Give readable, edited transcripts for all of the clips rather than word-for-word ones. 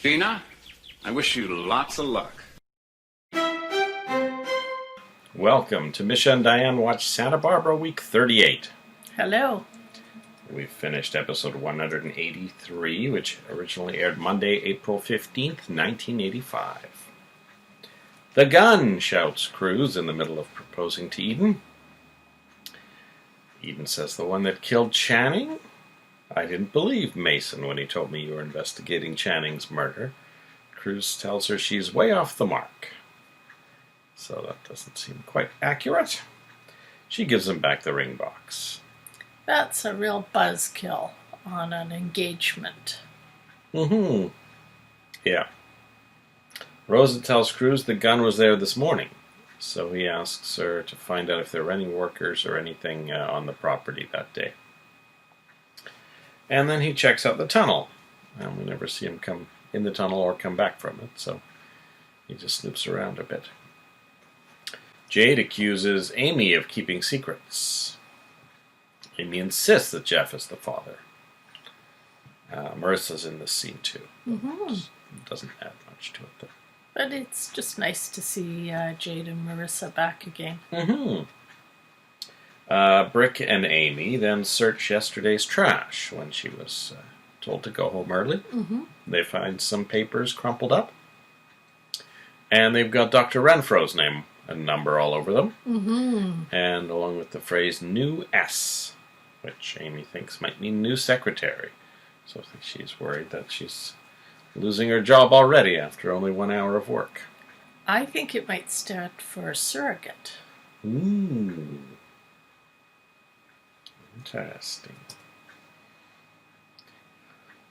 Gina, I wish you lots of luck. Welcome to Misha Dianne Watch Santa Barbara Week 38. Hello. We finished episode 183, which originally aired Monday, April 15th, 1985. "The gun!" shouts Cruz in the middle of proposing to Eden. Eden says, "The one that killed Channing? I didn't believe Mason when he told me you were investigating Channing's murder." Cruz tells her she's way off the mark. So that doesn't seem quite accurate. She gives him back the ring box. That's a real buzzkill on an engagement. Yeah. Rosa tells Cruz the gun was there this morning, so he asks her to find out if there were any workers or anything on the property that day. And then he checks out the tunnel, and we never see him come in the tunnel or come back from it, so he just snoops around a bit. Jade accuses Amy of keeping secrets. Amy insists that Jeff is the father. Marissa's in this scene too. It doesn't add much to it though. But it's just nice to see Jade and Marissa back again. Brick and Amy then search yesterday's trash when she was told to go home early. They find some papers crumpled up. And they've got Dr. Renfro's name and number all over them. And along with the phrase "new S," which Amy thinks might mean new secretary. So I think she's worried that she's losing her job already after only 1 hour of work. I think it might stand for surrogate. Interesting.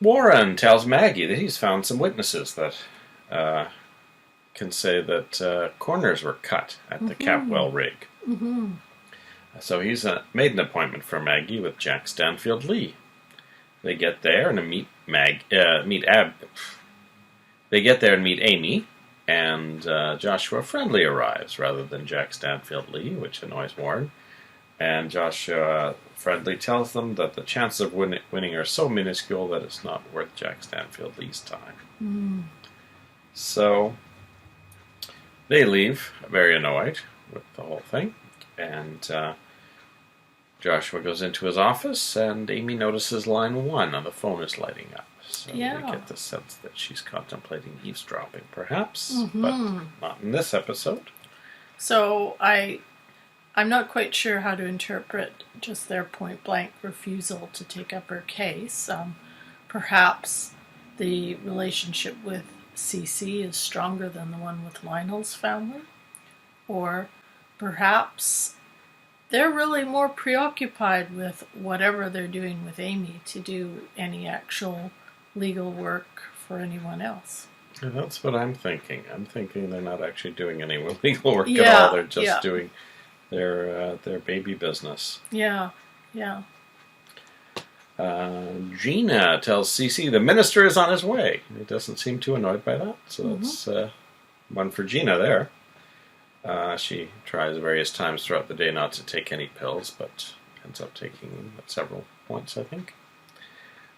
Warren tells Maggie that he's found some witnesses that can say that corners were cut at the Capwell rig. So he's made an appointment for Maggie with Jack Stanfield Lee. They get there and meet Amy, and Joshua Friendly arrives rather than Jack Stanfield Lee, which annoys Warren. And Joshua Friendly tells them that the chances of winning are so minuscule that it's not worth Jack Stanfield Lee's time. So they leave, very annoyed with the whole thing. And Joshua goes into his office, and Amy notices line 1 on the phone is lighting up. So we get the sense that she's contemplating eavesdropping, perhaps, but not in this episode. So I'm not quite sure how to interpret just their point-blank refusal to take up her case. Perhaps the relationship with CC is stronger than the one with Lionel's family. Or perhaps they're really more preoccupied with whatever they're doing with Amy to do any actual legal work for anyone else. Yeah, that's what I'm thinking. I'm thinking they're not actually doing any legal work at all. They're just doing their baby business. Yeah. Gina tells Cece the minister is on his way. He doesn't seem too annoyed by that, so that's one for Gina there. She tries various times throughout the day not to take any pills, but ends up taking them at several points, I think.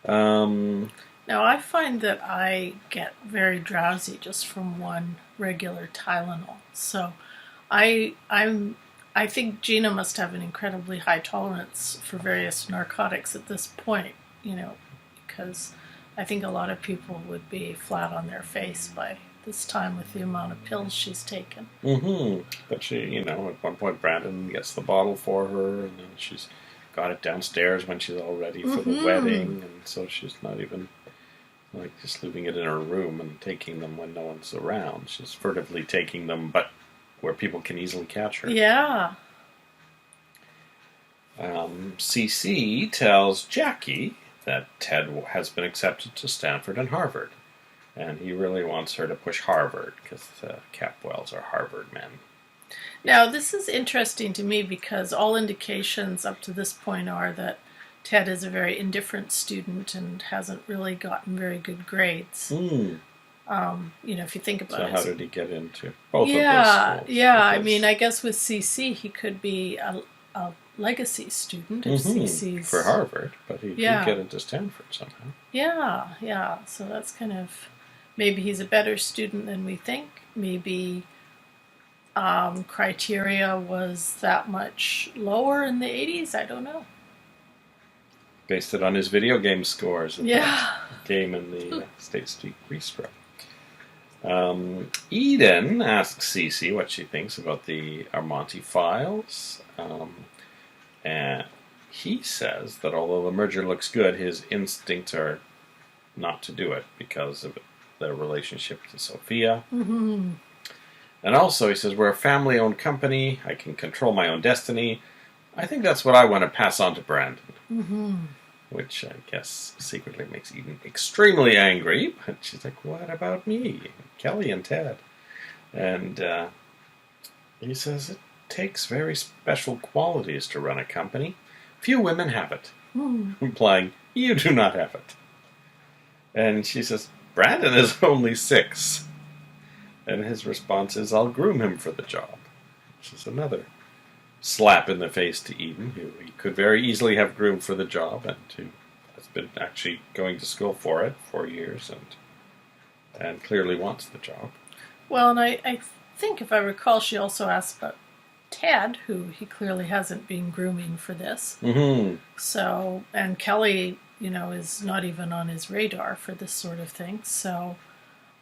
Now, I find that I get very drowsy just from one regular Tylenol. So I think Gina must have an incredibly high tolerance for various narcotics at this point, because I think a lot of people would be flat on their face by this time with the amount of pills she's taken. But she, at one point Brandon gets the bottle for her, and then she's got it downstairs when she's all ready for the wedding, and so she's not even just leaving it in her room and taking them when no one's around. She's furtively taking them, but where people can easily catch her. Yeah. CC tells Jackie that Ted has been accepted to Stanford and Harvard, and he really wants her to push Harvard because the Capwells are Harvard men. Now, this is interesting to me because all indications up to this point are that Ted is a very indifferent student and hasn't really gotten very good grades. If you think about it. So how did he get into both of those schools? Yeah, I mean, I guess with CC he could be a legacy student if CC's... For Harvard, but he did get into Stanford somehow. Yeah, so that's kind of maybe he's a better student than we think. Maybe criteria was that much lower in the 80s. I don't know. Based it on his video game scores. At Yeah. that game in the State Street Bistro. Eden asks Cece what she thinks about the Angotti files. And he says that although the merger looks good, his instincts are not to do it because of their relationship to Sophia. Mm-hmm. And also, he says, we're a family-owned company. I can control my own destiny. I think that's what I want to pass on to Brandon. Mm-hmm. Which I guess secretly makes Eden extremely angry. But she's like, what about me? Kelly and Ted. And he says, it takes very special qualities to run a company. Few women have it. Implying, you do not have it. And she says, Brandon is only 6. And his response is, I'll groom him for the job. Which is another slap in the face to Eden, who he could very easily have groomed for the job, and who has been actually going to school for it for years, and clearly wants the job. Well, and I think, if I recall, she also asked about Ted, who he clearly hasn't been grooming for this. Mm-hmm. So, and Kelly, is not even on his radar for this sort of thing. So,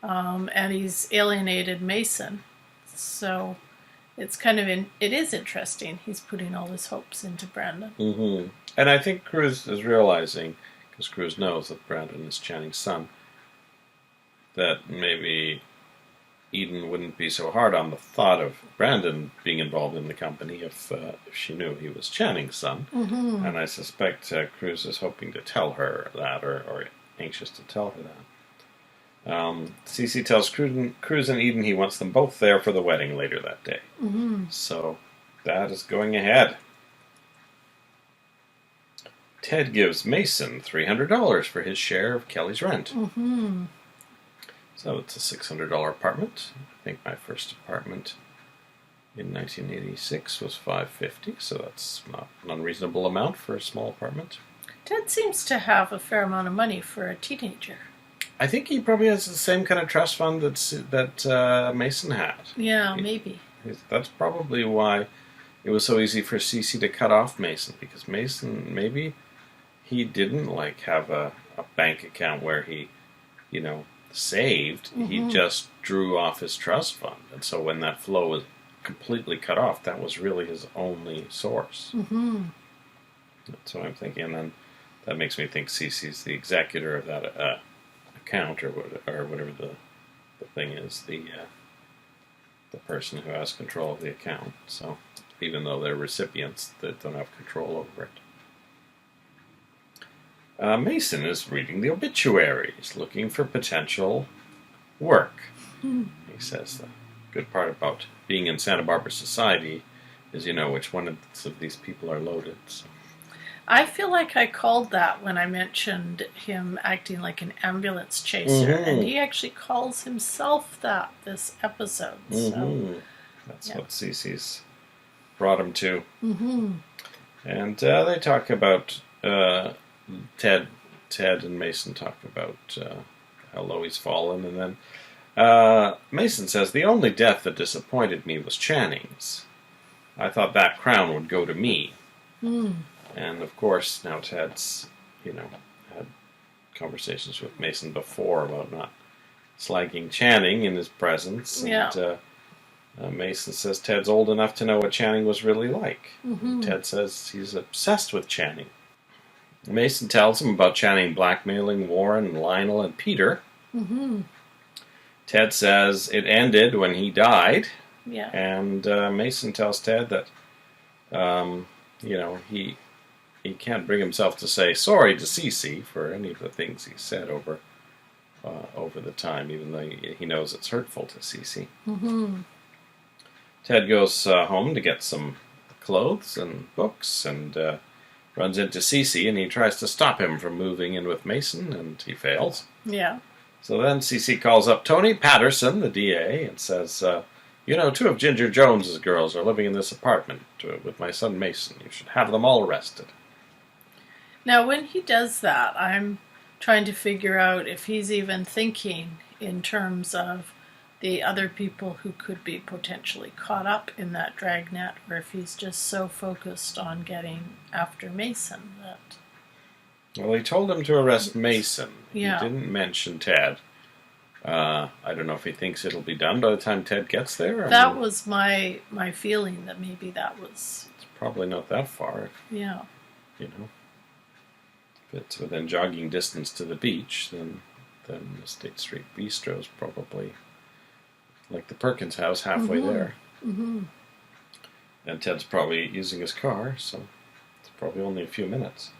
and he's alienated Mason. So, it's it is interesting. He's putting all his hopes into Brandon. Mm-hmm. And I think Cruz is realizing, because Cruz knows that Brandon is Channing's son, that maybe Eden wouldn't be so hard on the thought of Brandon being involved in the company if she knew he was Channing's son. Mm-hmm. And I suspect Cruz is hoping to tell her that, or anxious to tell her that. Cece tells Cruz and Eden he wants them both there for the wedding later that day. Mm-hmm. So that is going ahead. Ted gives Mason $300 for his share of Kelly's rent. Mm-hmm. So it's a $600 apartment. I think my first apartment in 1986 was $550, so that's not an unreasonable amount for a small apartment. Ted seems to have a fair amount of money for a teenager. I think he probably has the same kind of trust fund that Mason had. Yeah, maybe. That's probably why it was so easy for Cece to cut off Mason, because Mason, maybe he didn't have a bank account where he, saved. Mm-hmm. He just drew off his trust fund. And so when that flow was completely cut off, that was really his only source. Mm-hmm. That's what I'm thinking. And that makes me think Cece's the executor of that account, or whatever the thing is, the person who has control of the account. So even though they're recipients, they don't have control over it. Mason is reading the obituaries, looking for potential work. He says the good part about being in Santa Barbara society is you know which one of these people are loaded. So. I feel like I called that when I mentioned him acting like an ambulance chaser, Mm-hmm. and he actually calls himself that this episode. Mm-hmm. So That's what Cece's brought him to. Mm-hmm. And they talk about Ted and Mason talk about how low he's fallen, and then Mason says, the only death that disappointed me was Channing's. I thought that crown would go to me. Mm. And of course, now Ted's, had conversations with Mason before about not slagging Channing in his presence. Yeah. And Mason says Ted's old enough to know what Channing was really like. Mm-hmm. Ted says he's obsessed with Channing. Mason tells him about Channing blackmailing Warren, Lionel, and Peter. Mm-hmm. Ted says it ended when he died. Yeah. And Mason tells Ted that, he can't bring himself to say sorry to Cece for any of the things he said over the time, even though he knows it's hurtful to Cece. Mm-hmm. Ted goes home to get some clothes and books, and runs into Cece, and he tries to stop him from moving in with Mason, and he fails. Yeah. So then Cece calls up Tony Patterson, the DA, and says, 2 of Ginger Jones's girls are living in this apartment with my son Mason. You should have them all arrested. Now, when he does that, I'm trying to figure out if he's even thinking in terms of the other people who could be potentially caught up in that dragnet, or if he's just so focused on getting after Mason that... Well, he told him to arrest Mason. Yeah. He didn't mention Ted. I don't know if he thinks it'll be done by the time Ted gets there. That was my feeling, that maybe that was... It's probably not that far. Yeah. You know. If it's within jogging distance to the beach, then the State Street Bistro is probably like the Perkins house, halfway there. Mm-hmm. And Ted's probably using his car, so it's probably only a few minutes.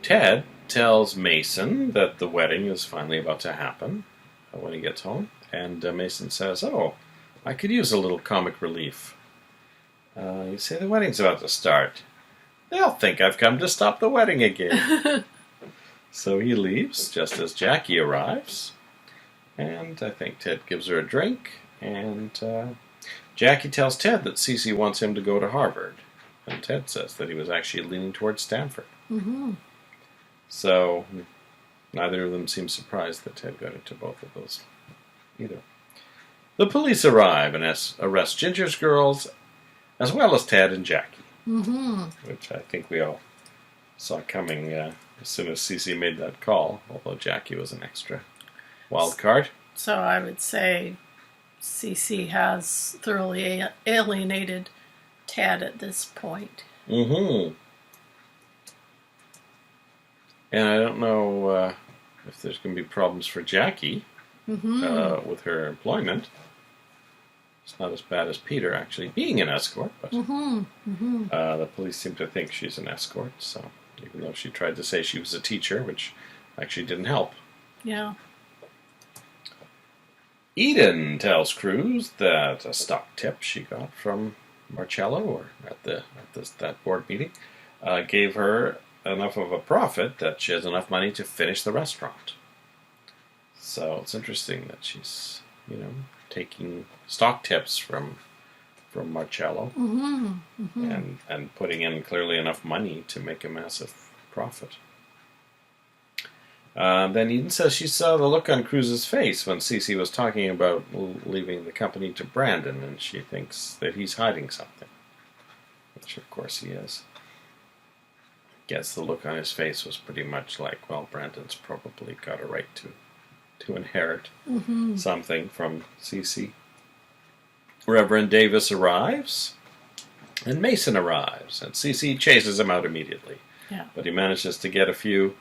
Ted tells Mason that the wedding is finally about to happen when he gets home, and Mason says, "Oh, I could use a little comic relief. You say the wedding's about to start. They'll think I've come to stop the wedding again." So he leaves just as Jackie arrives, and I think Ted gives her a drink, and Jackie tells Ted that Cece wants him to go to Harvard, and Ted says that he was actually leaning towards Stanford. Mm-hmm. So neither of them seem surprised that Ted got into both of those either. The police arrive and arrest Ginger's girls, as well as Ted and Jackie, which I think we all saw coming as soon as Cece made that call, although Jackie was an extra wild card. So I would say Cece has thoroughly alienated Ted at this point. Mm-hmm. And I don't know if there's going to be problems for Jackie with her employment. It's not as bad as Peter actually being an escort, but the police seem to think she's an escort, so even though she tried to say she was a teacher, which actually didn't help. Yeah. Eden tells Cruz that a stock tip she got from Marcello, or at that board meeting, gave her enough of a profit that she has enough money to finish the restaurant. So it's interesting that she's, taking stock tips from Marcello and putting in clearly enough money to make a massive profit. Then Eden says she saw the look on Cruz's face when Cece was talking about leaving the company to Brandon, and she thinks that he's hiding something, which of course he is. Guess the look on his face was pretty much like, well, Brandon's probably got a right to inherit something from Cece. Reverend Davis arrives, and Mason arrives, and Cece chases him out immediately. Yeah. But he manages to get a few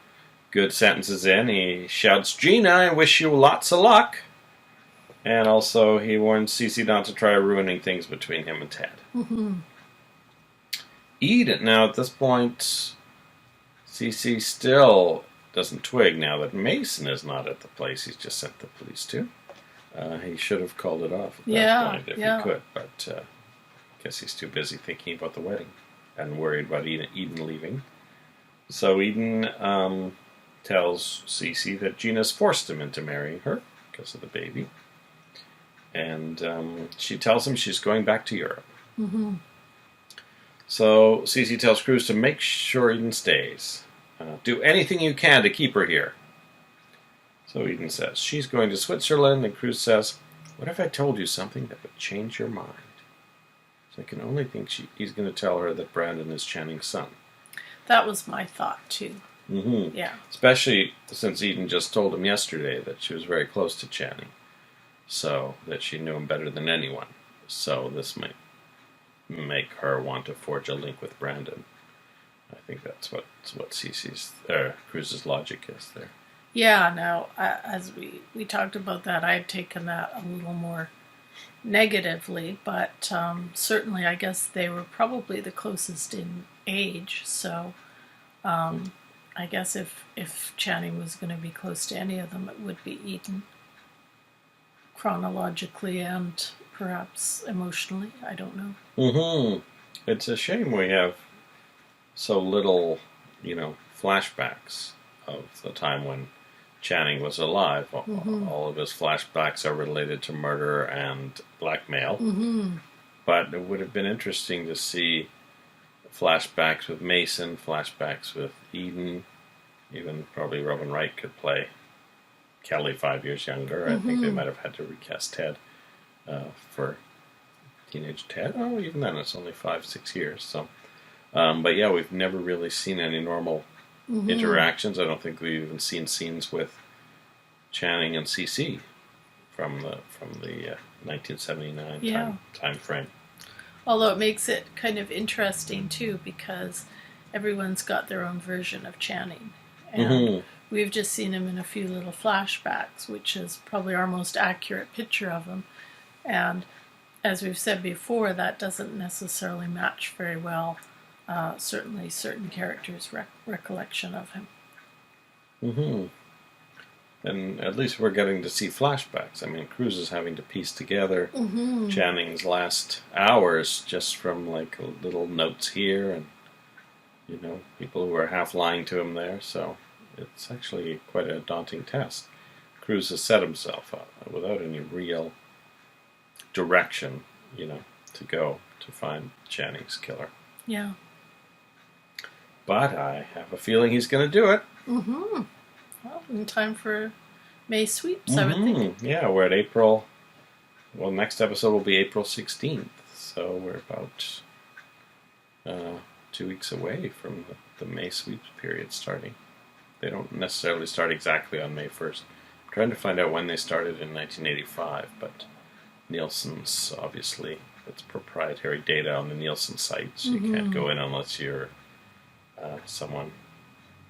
good sentences in. He shouts, "Gina, I wish you lots of luck." And also he warns Cece not to try ruining things between him and Ted. Eden, now at this point, Cece still doesn't twig now that Mason is not at the place he's just sent the police to. He should have called it off at that point if he could, but I guess he's too busy thinking about the wedding and worried about Eden leaving. So Eden tells Cece that Gina's forced him into marrying her because of the baby. And she tells him she's going back to Europe. So Cece tells Cruz to make sure Eden stays. Do anything you can to keep her here. So Eden says she's going to Switzerland, and Cruz says, "What if I told you something that would change your mind?" So I can only think he's going to tell her that Brandon is Channing's son. That was my thought, too. Yeah. Especially since Eden just told him yesterday that she was very close to Channing. So that she knew him better than anyone. So this might make her want to forge a link with Brandon. I think that's what Cruz's logic is there. Yeah, now, as we talked about that, I had taken that a little more negatively, but certainly I guess they were probably the closest in age, so I guess if Channing was going to be close to any of them, it would be Eden, chronologically and perhaps emotionally. I don't know. It's a shame we have so little, flashbacks of the time when Channing was alive. All of his flashbacks are related to murder and blackmail. But it would have been interesting to see flashbacks with Mason, flashbacks with Eden, Even probably Robin Wright could play Kelly 5 years younger. I think they might have had to recast Ted for teenage Ted. Oh, even then, it's only 5-6 years. So, but yeah, we've never really seen any normal interactions. I don't think we've even seen scenes with Channing and CC from the 1979 time frame. Although it makes it kind of interesting too, because everyone's got their own version of Channing, and we've just seen him in a few little flashbacks, which is probably our most accurate picture of him. And as we've said before, that doesn't necessarily match very well, certainly certain characters' recollection of him. And at least we're getting to see flashbacks. I mean, Cruz is having to piece together Channing's last hours just from like little notes here and, people who are half lying to him there. So it's actually quite a daunting test. Cruz has set himself up without any real direction, to go to find Channing's killer. Yeah. But I have a feeling he's going to do it. Well, in time for May sweeps, I would think. Yeah, we're at April. Well, next episode will be April 16th. So we're about 2 weeks away from the May sweeps period starting. They don't necessarily start exactly on May 1st. I'm trying to find out when they started in 1985, but Nielsen's obviously, it's proprietary data on the Nielsen site, so you can't go in unless you're someone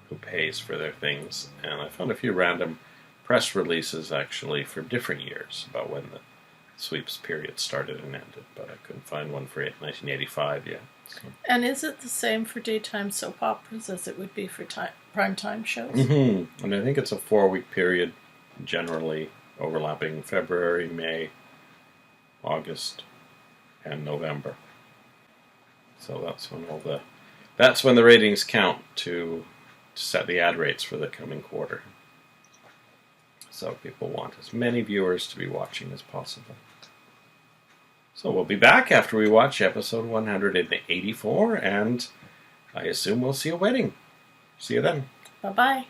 who pays for their things. And I found a few random press releases actually for different years about when the sweeps period started and ended, but I couldn't find one for 1985 yet. So. And is it the same for daytime soap operas as it would be for primetime shows? And I think it's a 4-week period, generally overlapping February, May, August, and November. So that's when the ratings count to set the ad rates for the coming quarter. So people want as many viewers to be watching as possible. So we'll be back after we watch episode 184, and I assume we'll see a wedding. See you then. Bye-bye.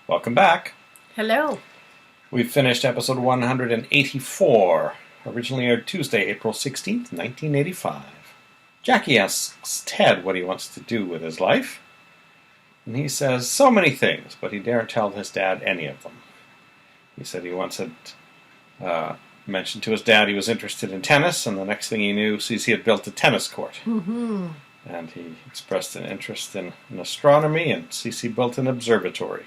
Welcome back. Hello. We've finished episode 184, originally aired Tuesday, April 16th, 1985. Jackie asks Ted what he wants to do with his life, and he says so many things, but he daren't tell his dad any of them. He said he once had mentioned to his dad he was interested in tennis, and the next thing he knew, CC had built a tennis court. And he expressed an interest in astronomy, and CC built an observatory.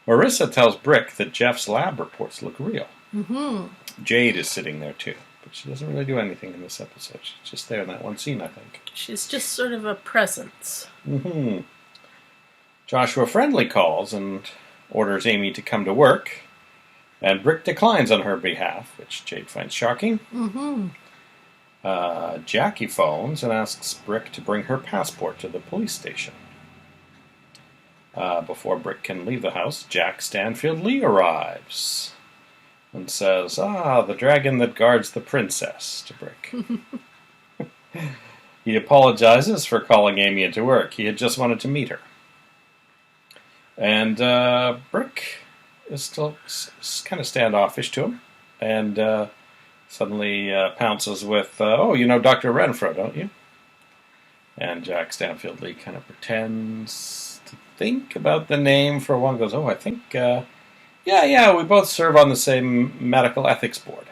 Marissa tells Brick that Jeff's lab reports look real. Jade is sitting there too, but she doesn't really do anything in this episode. She's just there in that one scene, I think. She's just sort of a presence. Joshua Friendly calls and orders Amy to come to work, and Brick declines on her behalf, which Jade finds shocking. Jackie phones and asks Brick to bring her passport to the police station. Before Brick can leave the house, Jack Stanfield Lee arrives and says, the dragon that guards the princess, to Brick. He apologizes for calling Amy into work. He had just wanted to meet her. And Brick is still kind of standoffish to him, and suddenly pounces with, you know Dr. Renfro, don't you? And Jack Stanfield Lee kind of pretends to think about the name for a while and goes, I think, yeah, we both serve on the same medical ethics board.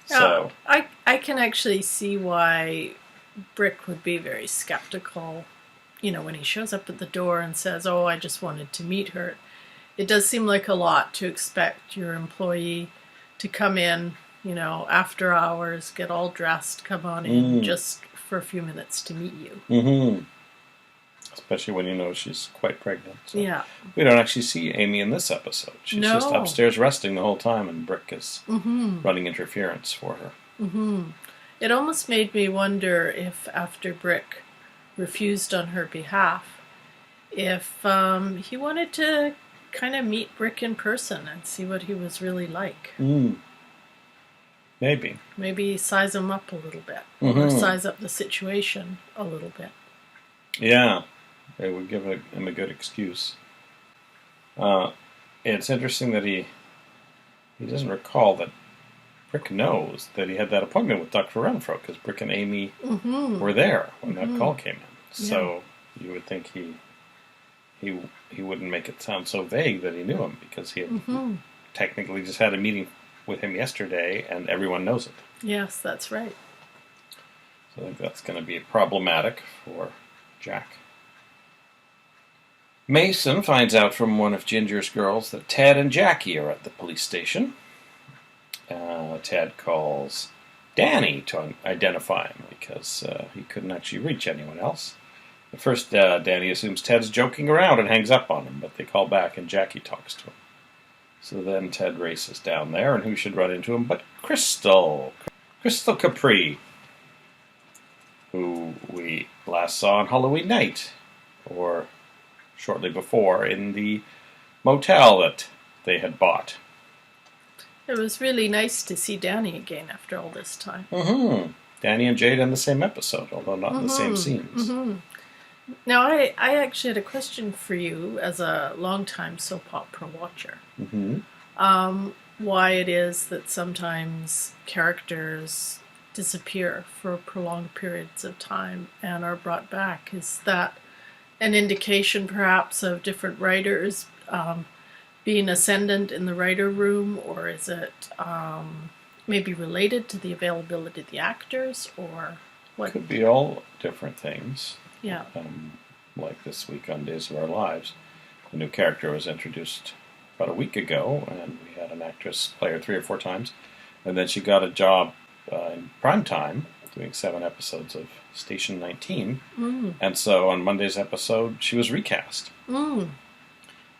So I can actually see why Brick would be very skeptical, when he shows up at the door and says, I just wanted to meet her. It does seem like a lot to expect your employee to come in, after hours, get all dressed, come on in just for a few minutes to meet you. Especially when she's quite pregnant. So yeah. We don't actually see Amy in this episode. She's just upstairs resting the whole time, and Brick is running interference for her. It almost made me wonder if after Brick refused on her behalf, if he wanted to kind of meet Brick in person and see what he was really like. Maybe. Maybe size him up a little bit, Mm-hmm. or size up the situation a little bit. Yeah, it would give him a good excuse. It's interesting that he doesn't recall that Brick knows that he had that appointment with Dr. Renfro, because Brick and Amy were there when that call came in. So you would think he wouldn't make it sound so vague that he knew him, because he had technically just had a meeting with him yesterday, and everyone knows it. Yes, that's right. So I think that's going to be problematic for Jack. Mason finds out from one of Ginger's girls that Ted and Jackie are at the police station. Ted calls Danny to identify him, because he couldn't actually reach anyone else. At first, Danny assumes Ted's joking around and hangs up on him, but they call back and Jackie talks to him. So then Ted races down there, and who should run into him but Crystal Capri, who we last saw on Halloween night, or shortly before, in the motel that they had bought. It was really nice to see Danny again after all this time. Mm-hmm. Danny and Jade in the same episode, although not in the same scenes. Now, I actually had a question for you as a long-time soap opera watcher. Why it is that sometimes characters disappear for prolonged periods of time and are brought back. Is that an indication, perhaps, of different writers being ascendant in the writer room, or is it maybe related to the availability of the actors, or what? Could be all different things. Yeah. Like this week on Days of Our Lives, a new character was introduced about a week ago, and we had an actress play her 3 or 4 times, and then she got a job in prime time doing 7 episodes of Station 19, and so on Monday's episode she was recast.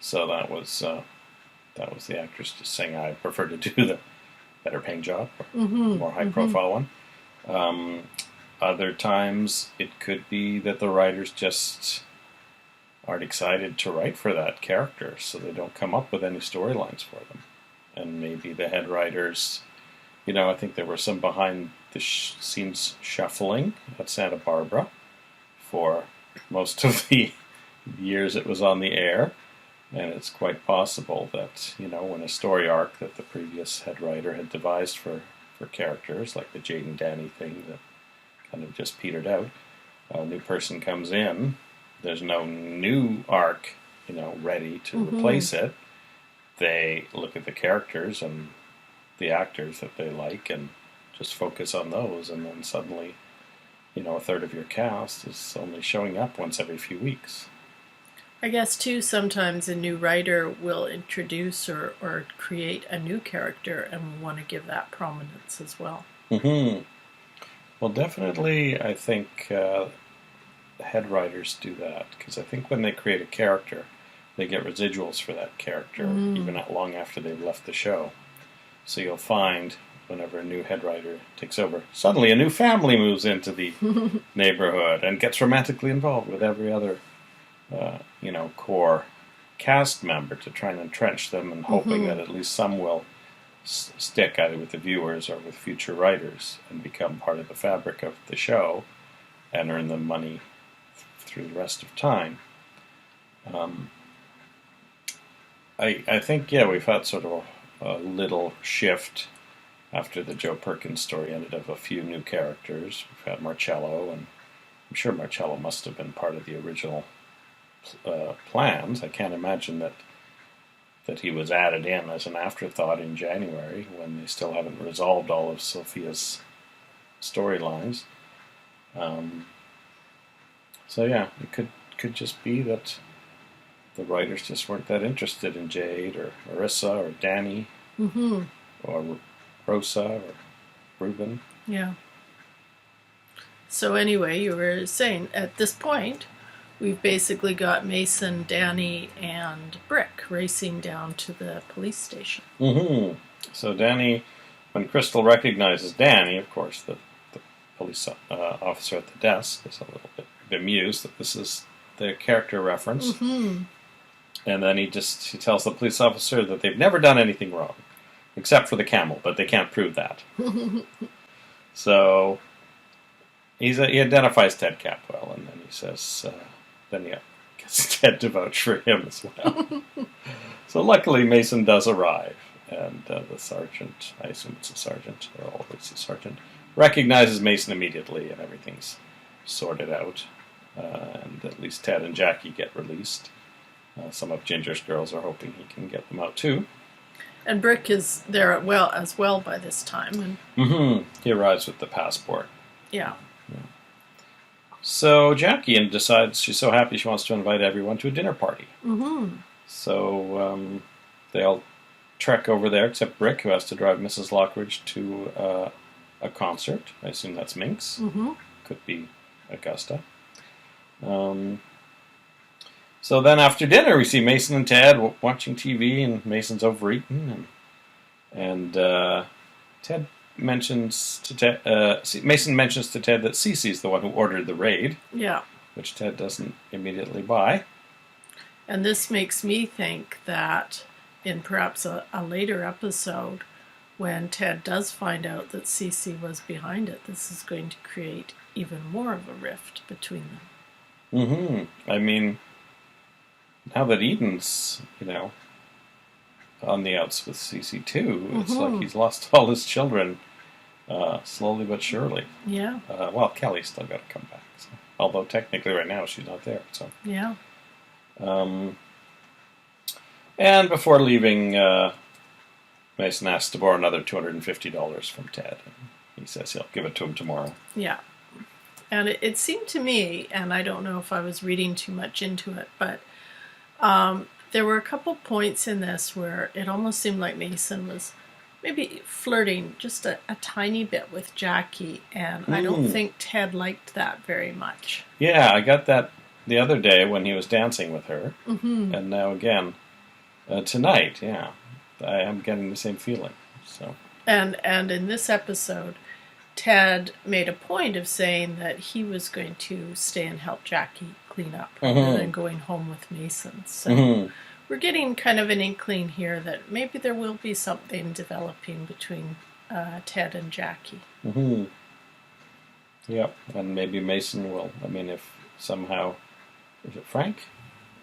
So that was the actress just saying, I prefer to do the better paying job, more high profile one. Other times it could be that the writers just aren't excited to write for that character, so they don't come up with any storylines for them. And maybe the head writers, I think there were some behind the scenes shuffling at Santa Barbara for most of the years it was on the air. And it's quite possible that, when a story arc that the previous head writer had devised for characters, like the Jade and Danny thing that kind of just petered out, a new person comes in, there's no new arc, ready to replace it. They look at the characters and the actors that they like and just focus on those, and then suddenly, a third of your cast is only showing up once every few weeks. I guess, too, sometimes a new writer will introduce or create a new character and will want to give that prominence as well. Well, definitely, I think head writers do that, because I think when they create a character, they get residuals for that character, even not long after they've left the show. So you'll find, whenever a new head writer takes over, suddenly a new family moves into the neighborhood and gets romantically involved with every other core cast member to try and entrench them, and hoping that at least some will stick either with the viewers or with future writers and become part of the fabric of the show and earn them money through the rest of time. I think, we've had sort of a little shift after the Joe Perkins story ended of a few new characters. We've had Marcello, and I'm sure Marcello must have been part of the original plans. I can't imagine that he was added in as an afterthought in January when they still haven't resolved all of Sophia's storylines. It could just be that the writers just weren't that interested in Jade or Marissa or Danny or Rosa or Ruben. Yeah. So anyway, you were saying at this point, we've basically got Mason, Danny, and Brick racing down to the police station. So Danny, when Crystal recognizes Danny, of course, the police officer at the desk is a little bit bemused that this is their character reference. And then he tells the police officer that they've never done anything wrong. except for the camel, but they can't prove that. So he identifies Ted Capwell, and then he says, then he gets Ted to vouch for him as well. So luckily Mason does arrive, and the sergeant, I assume it's a sergeant, or always a sergeant, recognizes Mason immediately, and everything's sorted out. And at least Ted and Jackie get released. Some of Ginger's girls are hoping he can get them out too. And Brick is there as well by this time. And he arrives with the passport. Yeah. So Jackie decides she's so happy she wants to invite everyone to a dinner party. So they all trek over there, except Brick, who has to drive Mrs. Lockridge to a concert. I assume that's Minx. Could be Augusta. So then after dinner, we see Mason and Ted watching TV, and Mason's overeaten, and Ted mentions to Ted, Mason mentions to Ted that Cece's the one who ordered the raid. Yeah. Which Ted doesn't immediately buy. And this makes me think that in perhaps a later episode, when Ted does find out that Cece was behind it, this is going to create even more of a rift between them. I mean, now that Eden's, on the outs with Cece too, it's like he's lost all his children, slowly but surely. Yeah. Well, Kelly's still got to come back. So. Although technically right now she's not there. So. Yeah. And before leaving, Mason asks to borrow another $250 from Ted. And he says he'll give it to him tomorrow. Yeah. And it seemed to me, and I don't know if I was reading too much into it, but there were a couple points in this where it almost seemed like Mason was maybe flirting just a tiny bit with Jackie, and I don't think Ted liked that very much. Yeah, I got that the other day when he was dancing with her, and now again tonight. Yeah, I am getting the same feeling. So and in this episode, Ted made a point of saying that he was going to stay and help Jackie clean up rather than going home with Mason. So we're getting kind of an inkling here that maybe there will be something developing between Ted and Jackie. Yep, and maybe Mason will. I mean, if somehow, is it Frank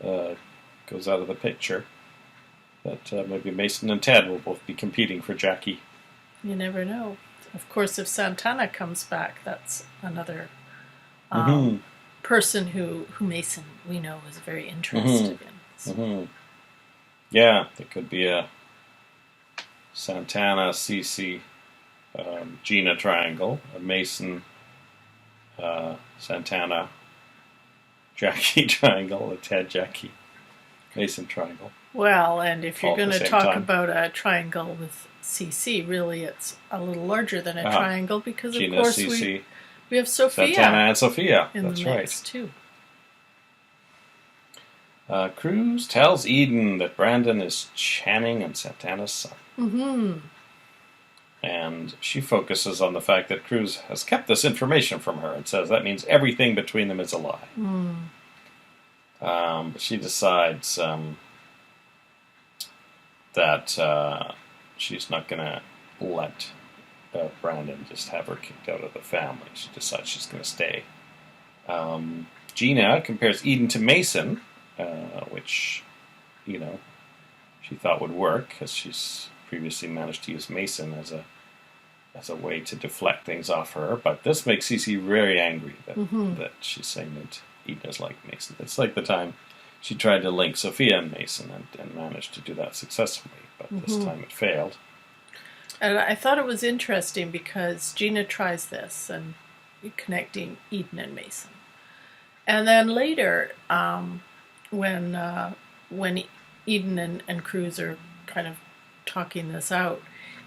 goes out of the picture, that maybe Mason and Ted will both be competing for Jackie. You never know. Of course, if Santana comes back, that's another person who Mason, we know, is very interested in. So. Yeah, there could be a Santana, Cece, Gina triangle, a Mason, Santana, Jackie triangle, a Ted, Jackie, Mason triangle. Well, and if you're going to talk time. about a triangle with CC, really it's a little larger than a triangle because, Gina, of course, CC, we have Sophia. Santana and Sophia. In That's the mix, right. Too. Cruz tells Eden that Brandon is Channing and Santana's son. And she focuses on the fact that Cruz has kept this information from her and says that means everything between them is a lie. But she decides that she's not going to let Brandon just have her kicked out of the family. She decides she's going to stay. Gina compares Eden to Mason, which, she thought would work because she's previously managed to use Mason as a way to deflect things off her. But this makes Cece very angry that she's saying that Eden is like Mason. It's like the time she tried to link Sophia and Mason and managed to do that successfully, but this time it failed. And I thought it was interesting because Gina tries this and connecting Eden and Mason. And then later, when Eden and Cruz are kind of talking this out,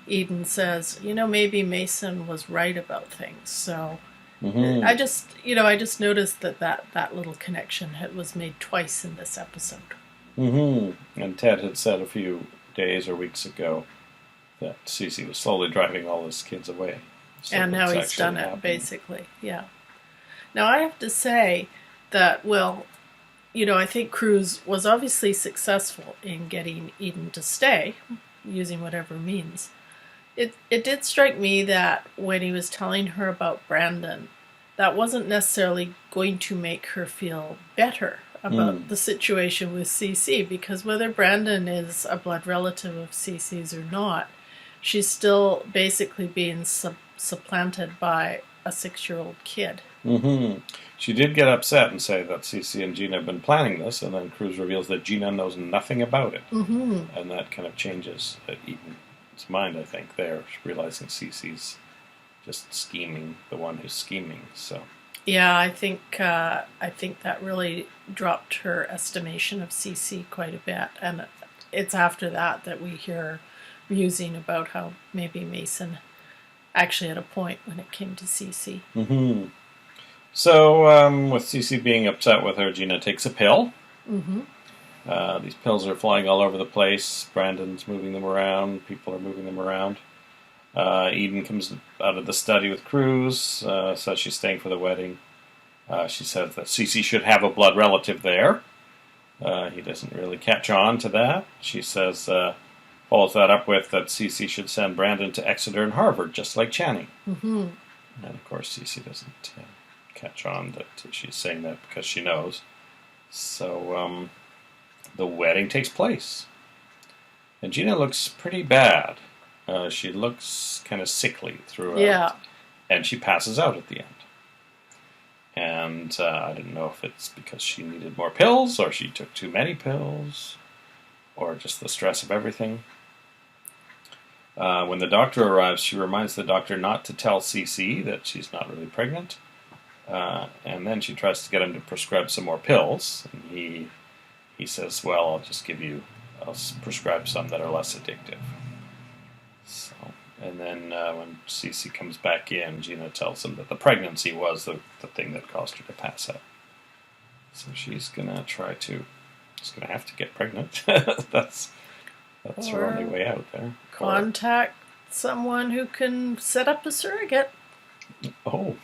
Eden says, maybe Mason was right about things. So I just noticed that little connection was made twice in this episode. And Ted had said a few days or weeks ago that Cece was slowly driving all his kids away. So and now he's done it, basically. Yeah. Now I have to say that, I think Cruz was obviously successful in getting Eden to stay. using whatever means. It did strike me that when he was telling her about Brandon, that wasn't necessarily going to make her feel better about the situation with Cece, because whether Brandon is a blood relative of Cece's or not, she's still basically being supplanted by a 6-year-old kid. Mm-hmm. She did get upset and say that Cece and Gina have been planning this, and then Cruz reveals that Gina knows nothing about it. Mm-hmm. And that kind of changes Eden's mind, I think, there, realizing Cece's just scheming, the one who's scheming. So yeah, I think that really dropped her estimation of Cece quite a bit, and it's after that that we hear musing about how maybe Mason actually had a point when it came to Cece. Mm-hmm. So, with Cece being upset with her, Gina takes a pill. Mm-hmm. These pills are flying all over the place. Brandon's moving them around. People are moving them around. Eden comes out of the study with Cruz, says she's staying for the wedding. She says that Cece should have a blood relative there. He doesn't really catch on to that. She says, follows that up with that Cece should send Brandon to Exeter and Harvard, just like Channing. Mm-hmm. And of course, Cece doesn't catch on that she's saying that because she knows. So the wedding takes place. And Gina looks pretty bad. She looks kind of sickly throughout. Yeah. And she passes out at the end. And I didn't know if it's because she needed more pills, or she took too many pills, or just the stress of everything. When the doctor arrives, she reminds the doctor not to tell Cece that she's not really pregnant. And then she tries to get him to prescribe some more pills. And he says, well, I'll prescribe some that are less addictive. So, and then when Cece comes back in, Gina tells him that the pregnancy was the thing that caused her to pass out. So she's going to have to get pregnant. That's her only way out there. Contact someone who can set up a surrogate. Oh.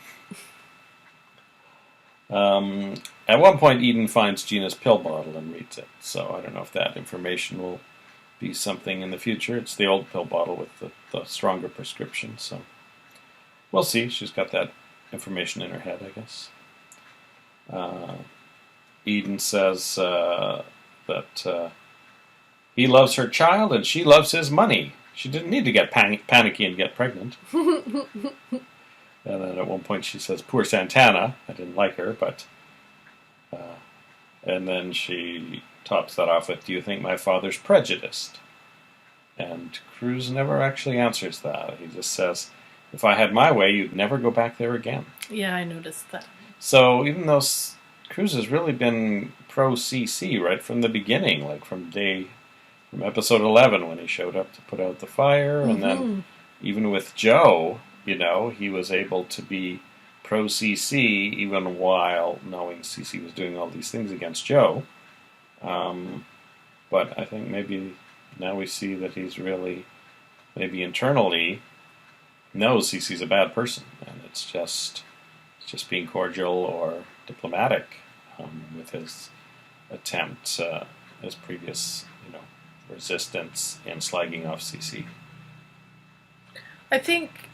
At one point, Eden finds Gina's pill bottle and reads it. So I don't know if that information will be something in the future. It's the old pill bottle with the stronger prescription. So we'll see. She's got that information in her head, I guess. Eden says that he loves her child and she loves his money. She didn't need to get panicky and get pregnant. And then at one point she says, poor Santana. I didn't like her, but... and then she tops that off with, do you think my father's prejudiced? And Cruz never actually answers that. He just says, if I had my way, you'd never go back there again. Yeah, I noticed that. So even though Cruz has really been pro-CC right from the beginning, like from episode 11 when he showed up to put out the fire, and then even with Joe... he was able to be pro-CC even while knowing CC was doing all these things against Joe. But I think maybe now we see that he's really, maybe internally, knows CC's a bad person. And it's just being cordial or diplomatic with his attempt, his previous, resistance in slagging off CC. I think,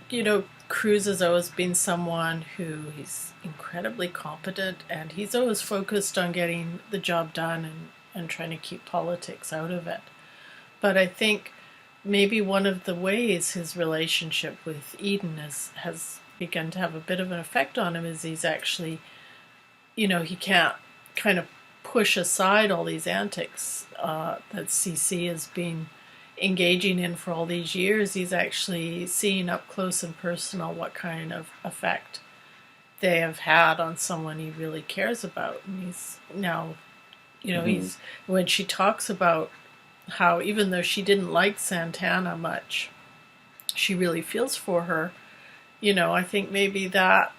Cruz has always been someone who he's incredibly competent, and he's always focused on getting the job done and trying to keep politics out of it. But I think maybe one of the ways his relationship with Eden has begun to have a bit of an effect on him is he's actually, he can't kind of push aside all these antics that CC has been engaging in for all these years. He's actually seeing up close and personal what kind of effect they have had on someone he really cares about. And he's now, he's, when she talks about how even though she didn't like Santana much, she really feels for her, I think maybe that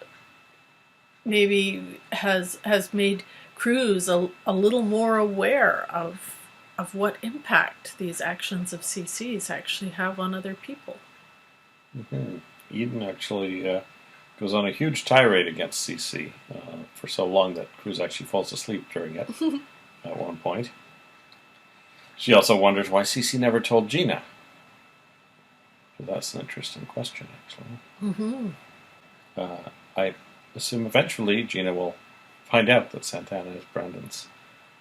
has made Cruz a little more aware of what impact these actions of CC's actually have on other people. Mm-hmm. Eden actually goes on a huge tirade against CC for so long that Cruz actually falls asleep during it at one point. She also wonders why CC never told Gina. So that's an interesting question, actually. Mm-hmm. I assume eventually Gina will find out that Santana is Brandon's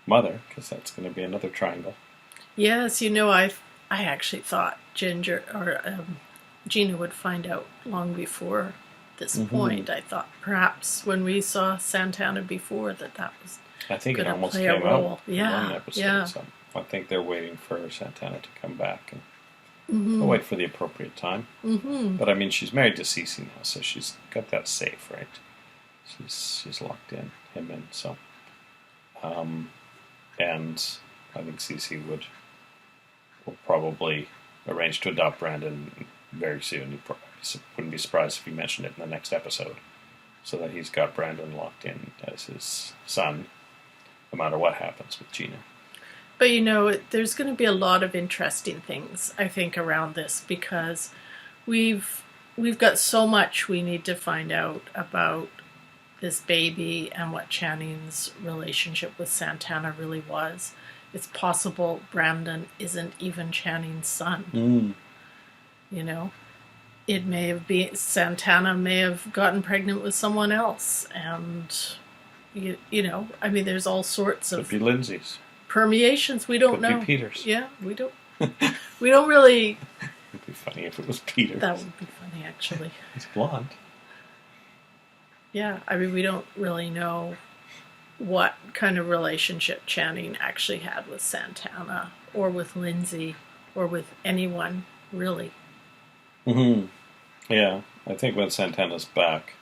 mother, because that's going to be another triangle. Yes, I actually thought Gina would find out long before this point. I thought perhaps when we saw Santana before that was I think it gonna almost play a came role. out Yeah, in one episode. yeah. So I think they're waiting for Santana to come back, and they'll wait for the appropriate time. Mm-hmm. But I mean, she's married to Cece now, so she's got that safe, right? She's locked him in. So, and I think Cece will probably arrange to adopt Brandon very soon. He probably wouldn't be surprised if he mentioned it in the next episode, so that he's got Brandon locked in as his son, no matter what happens with Gina. But there's going to be a lot of interesting things, I think, around this, because we've got so much we need to find out about this baby and what Channing's relationship with Santana really was. It's possible Brandon isn't even Channing's son. It may have been Santana may have gotten pregnant with someone else, and I mean, there's all sorts of Could be Lindsay's. permeations. We don't know. Could be Peter's. Yeah, we don't. We don't really. It'd be funny if it was Peter. That would be funny, actually. He's blonde. Yeah, I mean, we don't really know what kind of relationship Channing actually had with Santana, or with Lindsay, or with anyone, really. Mm-hmm. Yeah, I think when Santana's back,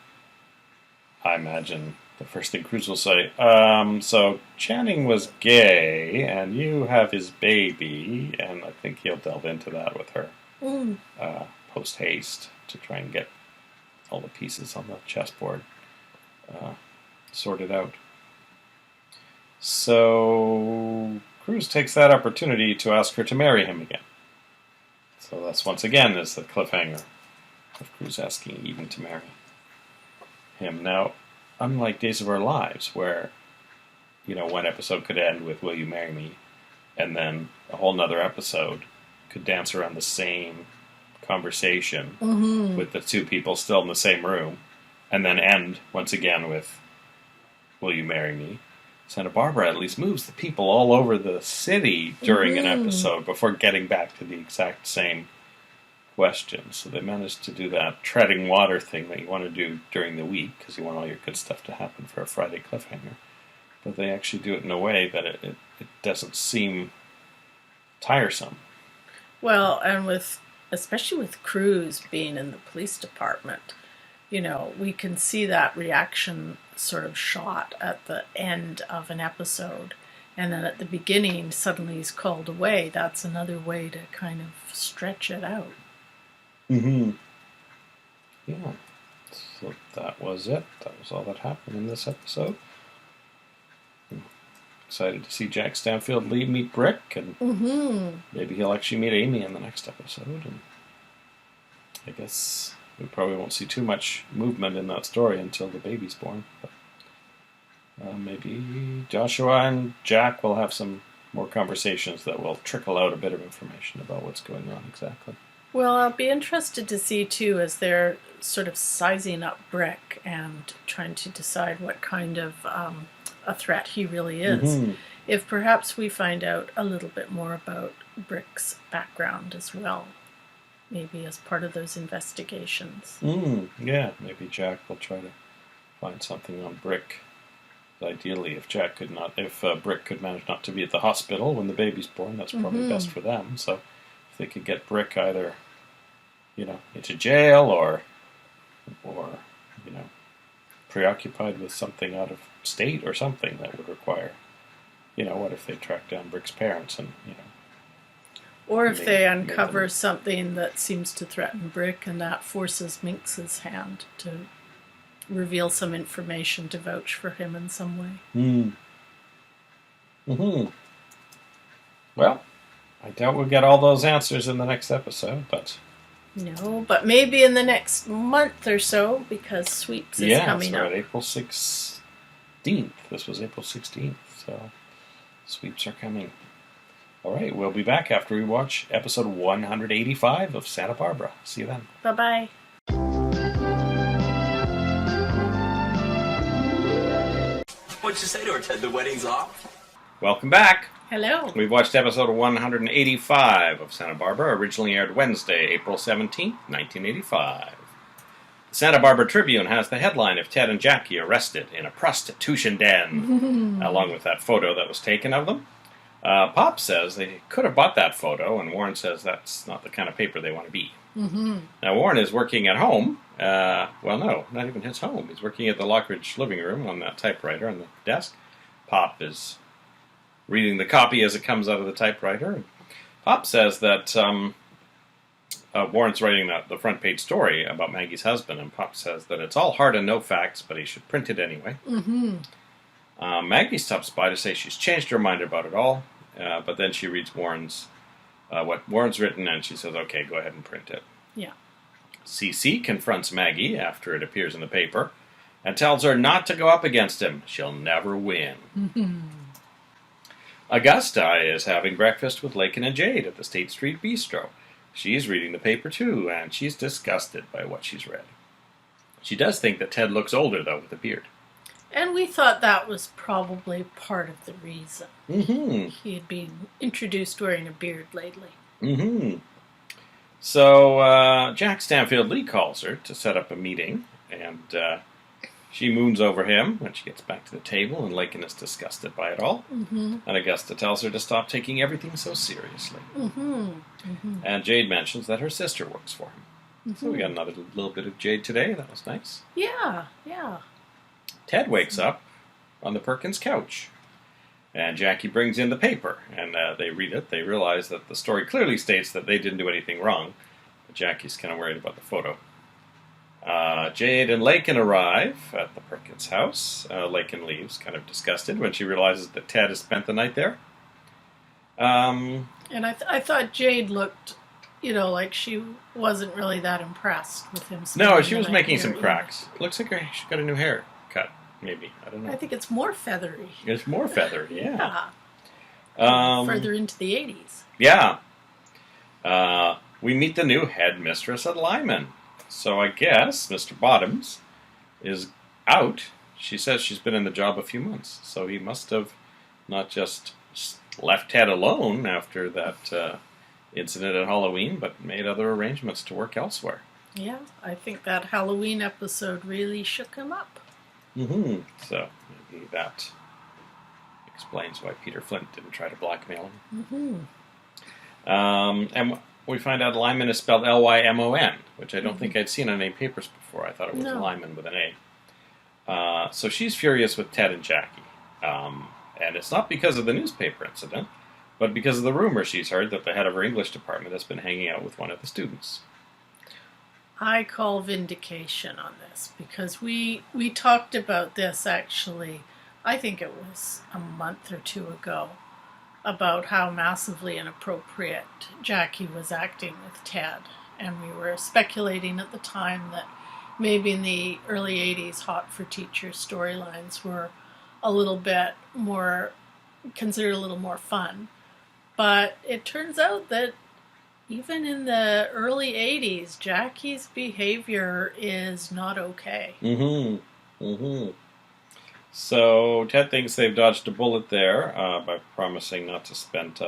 I imagine the first thing Cruz will say, so Channing was gay, and you have his baby, and I think he'll delve into that with her post-haste to try and get all the pieces on the chessboard sorted out. So Cruz takes that opportunity to ask her to marry him again. So that's once again is the cliffhanger of Cruz asking Eden to marry him. Now, unlike Days of Our Lives, where, one episode could end with "Will you marry me?" and then a whole nother episode could dance around the same conversation with the two people still in the same room, and then end once again with "Will you marry me?" Santa Barbara at least moves the people all over the city during an episode before getting back to the exact same question. So they managed to do that treading water thing that you want to do during the week because you want all your good stuff to happen for a Friday cliffhanger. But they actually do it in a way that it doesn't seem tiresome. Well, and especially with Cruz being in the police department, we can see that reaction sort of shot at the end of an episode. And then at the beginning, suddenly he's called away. That's another way to kind of stretch it out. Mm-hmm. Yeah. So that was it. That was all that happened in this episode. Excited to see Jack Stanfield Lee meet Brick, and maybe he'll actually meet Amy in the next episode. And I guess we probably won't see too much movement in that story until the baby's born. But maybe Joshua and Jack will have some more conversations that will trickle out a bit of information about what's going on exactly. Well, I'll be interested to see, too, as they're sort of sizing up Brick and trying to decide what kind of a threat he really is. If perhaps we find out a little bit more about Brick's background as well, maybe as part of those investigations. Yeah, maybe Jack will try to find something on Brick. Ideally, if Brick could manage not to be at the hospital when the baby's born, that's probably best for them. So if they could get Brick either, into jail or preoccupied with something out of state or something that would require, what if they track down Brick's parents and, Or if they uncover something that seems to threaten Brick and that forces Minx's hand to reveal some information to vouch for him in some way. Well, I doubt we'll get all those answers in the next episode, but... No, but maybe in the next month or so, because Sweeps is coming up. Yeah, April 16th. This was April 16th, so Sweeps are coming. All right, we'll be back after we watch episode 185 of Santa Barbara. See you then. Bye-bye. What'd you say to her, Ted? The wedding's off? Welcome back. Hello. We've watched episode 185 of Santa Barbara, originally aired Wednesday, April 17th, 1985. The Santa Barbara Tribune has the headline of Ted and Jackie arrested in a prostitution den, along with that photo that was taken of them. Pop says they could have bought that photo, and Warren says that's not the kind of paper they want to be. Now, Warren is working at home. Well, no, not even his home. He's working at the Lockridge living room on that typewriter on the desk. Pop is reading the copy as it comes out of the typewriter. Pop says that Warren's writing the front page story about Maggie's husband, and Pop says that it's all hard and no facts, but he should print it anyway. Maggie stops by to say she's changed her mind about it all, but then she reads what Warren's written, and she says, okay, go ahead and print it. Yeah. Cece confronts Maggie after it appears in the paper and tells her not to go up against him. She'll never win. Augusta is having breakfast with Lakin and Jade at the State Street Bistro. She's reading the paper too, and she's disgusted by what she's read. She does think that Ted looks older, though, with a beard. And we thought that was probably part of the reason. He had been introduced wearing a beard lately. So Jack Stanfield Lee calls her to set up a meeting, and she moons over him when she gets back to the table, and Lakin is disgusted by it all. And Augusta tells her to stop taking everything so seriously. And Jade mentions that her sister works for him. So we got another little bit of Jade today. That was nice. Yeah. Ted wakes up on the Perkins couch, and Jackie brings in the paper, and they read it. They realize that the story clearly states that they didn't do anything wrong, but Jackie's kind of worried about the photo. Jade and Lakin arrive at the Perkins house. Lakin leaves, kind of disgusted, when she realizes that Ted has spent the night there. And I thought Jade looked, like she wasn't really that impressed with him. No, she was making some cracks. Looks like she got a new haircut, maybe. I don't know. I think it's more feathery. It's more feathery, yeah. Further into the 80s. Yeah. We meet the new headmistress at Lyman. So I guess Mr. Bottoms is out. She says she's been in the job a few months. So he must have not just left Ted alone after that incident at Halloween, but made other arrangements to work elsewhere. Yeah, I think that Halloween episode really shook him up. So maybe that explains why Peter Flint didn't try to blackmail him. And we find out Lyman is spelled Lymon, which I don't think I'd seen on any papers before. I thought it was Lyman with an A. So she's furious with Ted and Jackie. And it's not because of the newspaper incident, but because of the rumor she's heard that the head of her English department has been hanging out with one of the students. I call vindication on this, because we talked about this actually, I think it was a month or two ago, about how massively inappropriate Jackie was acting with Ted. And we were speculating at the time that maybe in the early 80s Hot for Teachers storylines were a little bit more, considered a little more fun. But it turns out that even in the early 80s, Jackie's behavior is not okay. So Ted thinks they've dodged a bullet there by promising not to spend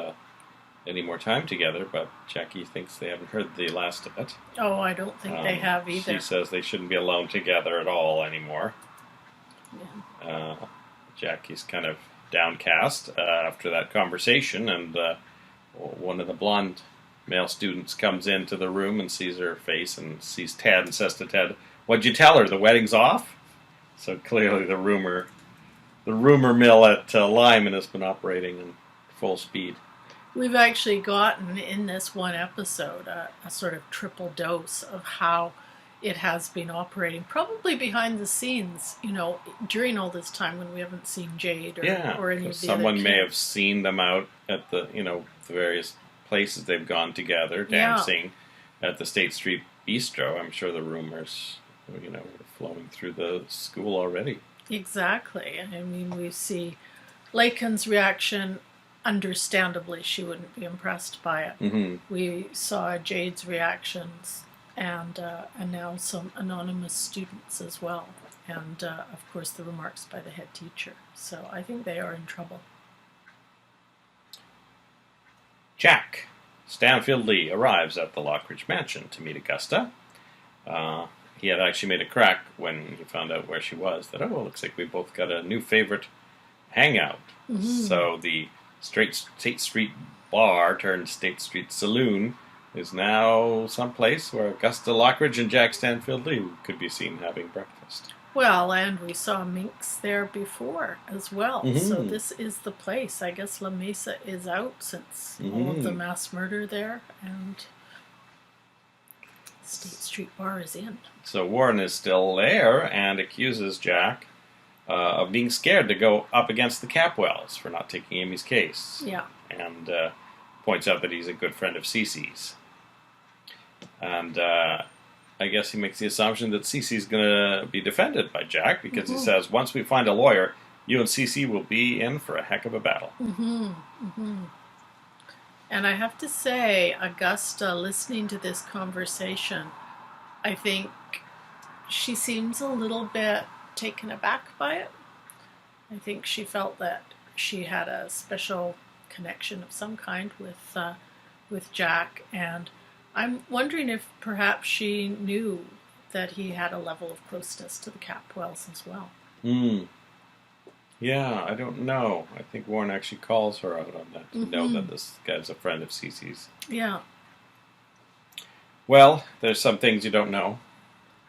any more time together, but Jackie thinks they haven't heard the last of it. Oh, I don't think they have either. She says they shouldn't be alone together at all anymore. Jackie's kind of downcast after that conversation, and one of the blonde male students comes into the room and sees her face and sees Ted and says to Ted, "What'd you tell her? The wedding's off?" So clearly the rumor mill at Lyman has been operating in full speed. We've actually gotten in this one episode a sort of triple dose of how it has been operating, probably behind the scenes, during all this time when we haven't seen Jade or any of the other kids. Someone may have seen them out at the various places they've gone together, dancing at the State Street Bistro. I'm sure the rumors, were flowing through the school already. Exactly. I mean, we see Lakin's reaction understandably, she wouldn't be impressed by it. Mm-hmm. We saw Jade's reactions and now some anonymous students as well. And, of course, the remarks by the head teacher. So I think they are in trouble. Jack Stanfield Lee arrives at the Lockridge mansion to meet Augusta. He had actually made a crack when he found out where she was, that, oh, looks like we both got a new favorite hangout. Mm-hmm. So the State Street Bar turned State Street Saloon is now someplace where Augusta Lockridge and Jack Stanfield Lee could be seen having breakfast. Well, and we saw Minx there before as well. Mm-hmm. So this is the place. I guess La Mesa is out since all of the mass murder there, and State Street Bar is in. So Warren is still there and accuses Jack of being scared to go up against the Capwells for not taking Amy's case. Yeah. And points out that he's a good friend of Cece's. And I guess he makes the assumption that Cece's going to be defended by Jack because he says, once we find a lawyer, you and Cece will be in for a heck of a battle. Mm-hmm. Mm-hmm. And I have to say, Augusta, listening to this conversation, I think she seems a little bit taken aback by it. I think she felt that she had a special connection of some kind with Jack, and I'm wondering if perhaps she knew that he had a level of closeness to the Capwells as well. Yeah, I don't know. I think Warren actually calls her out on that, to know that this guy's a friend of Cece's. Yeah. Well, there's some things you don't know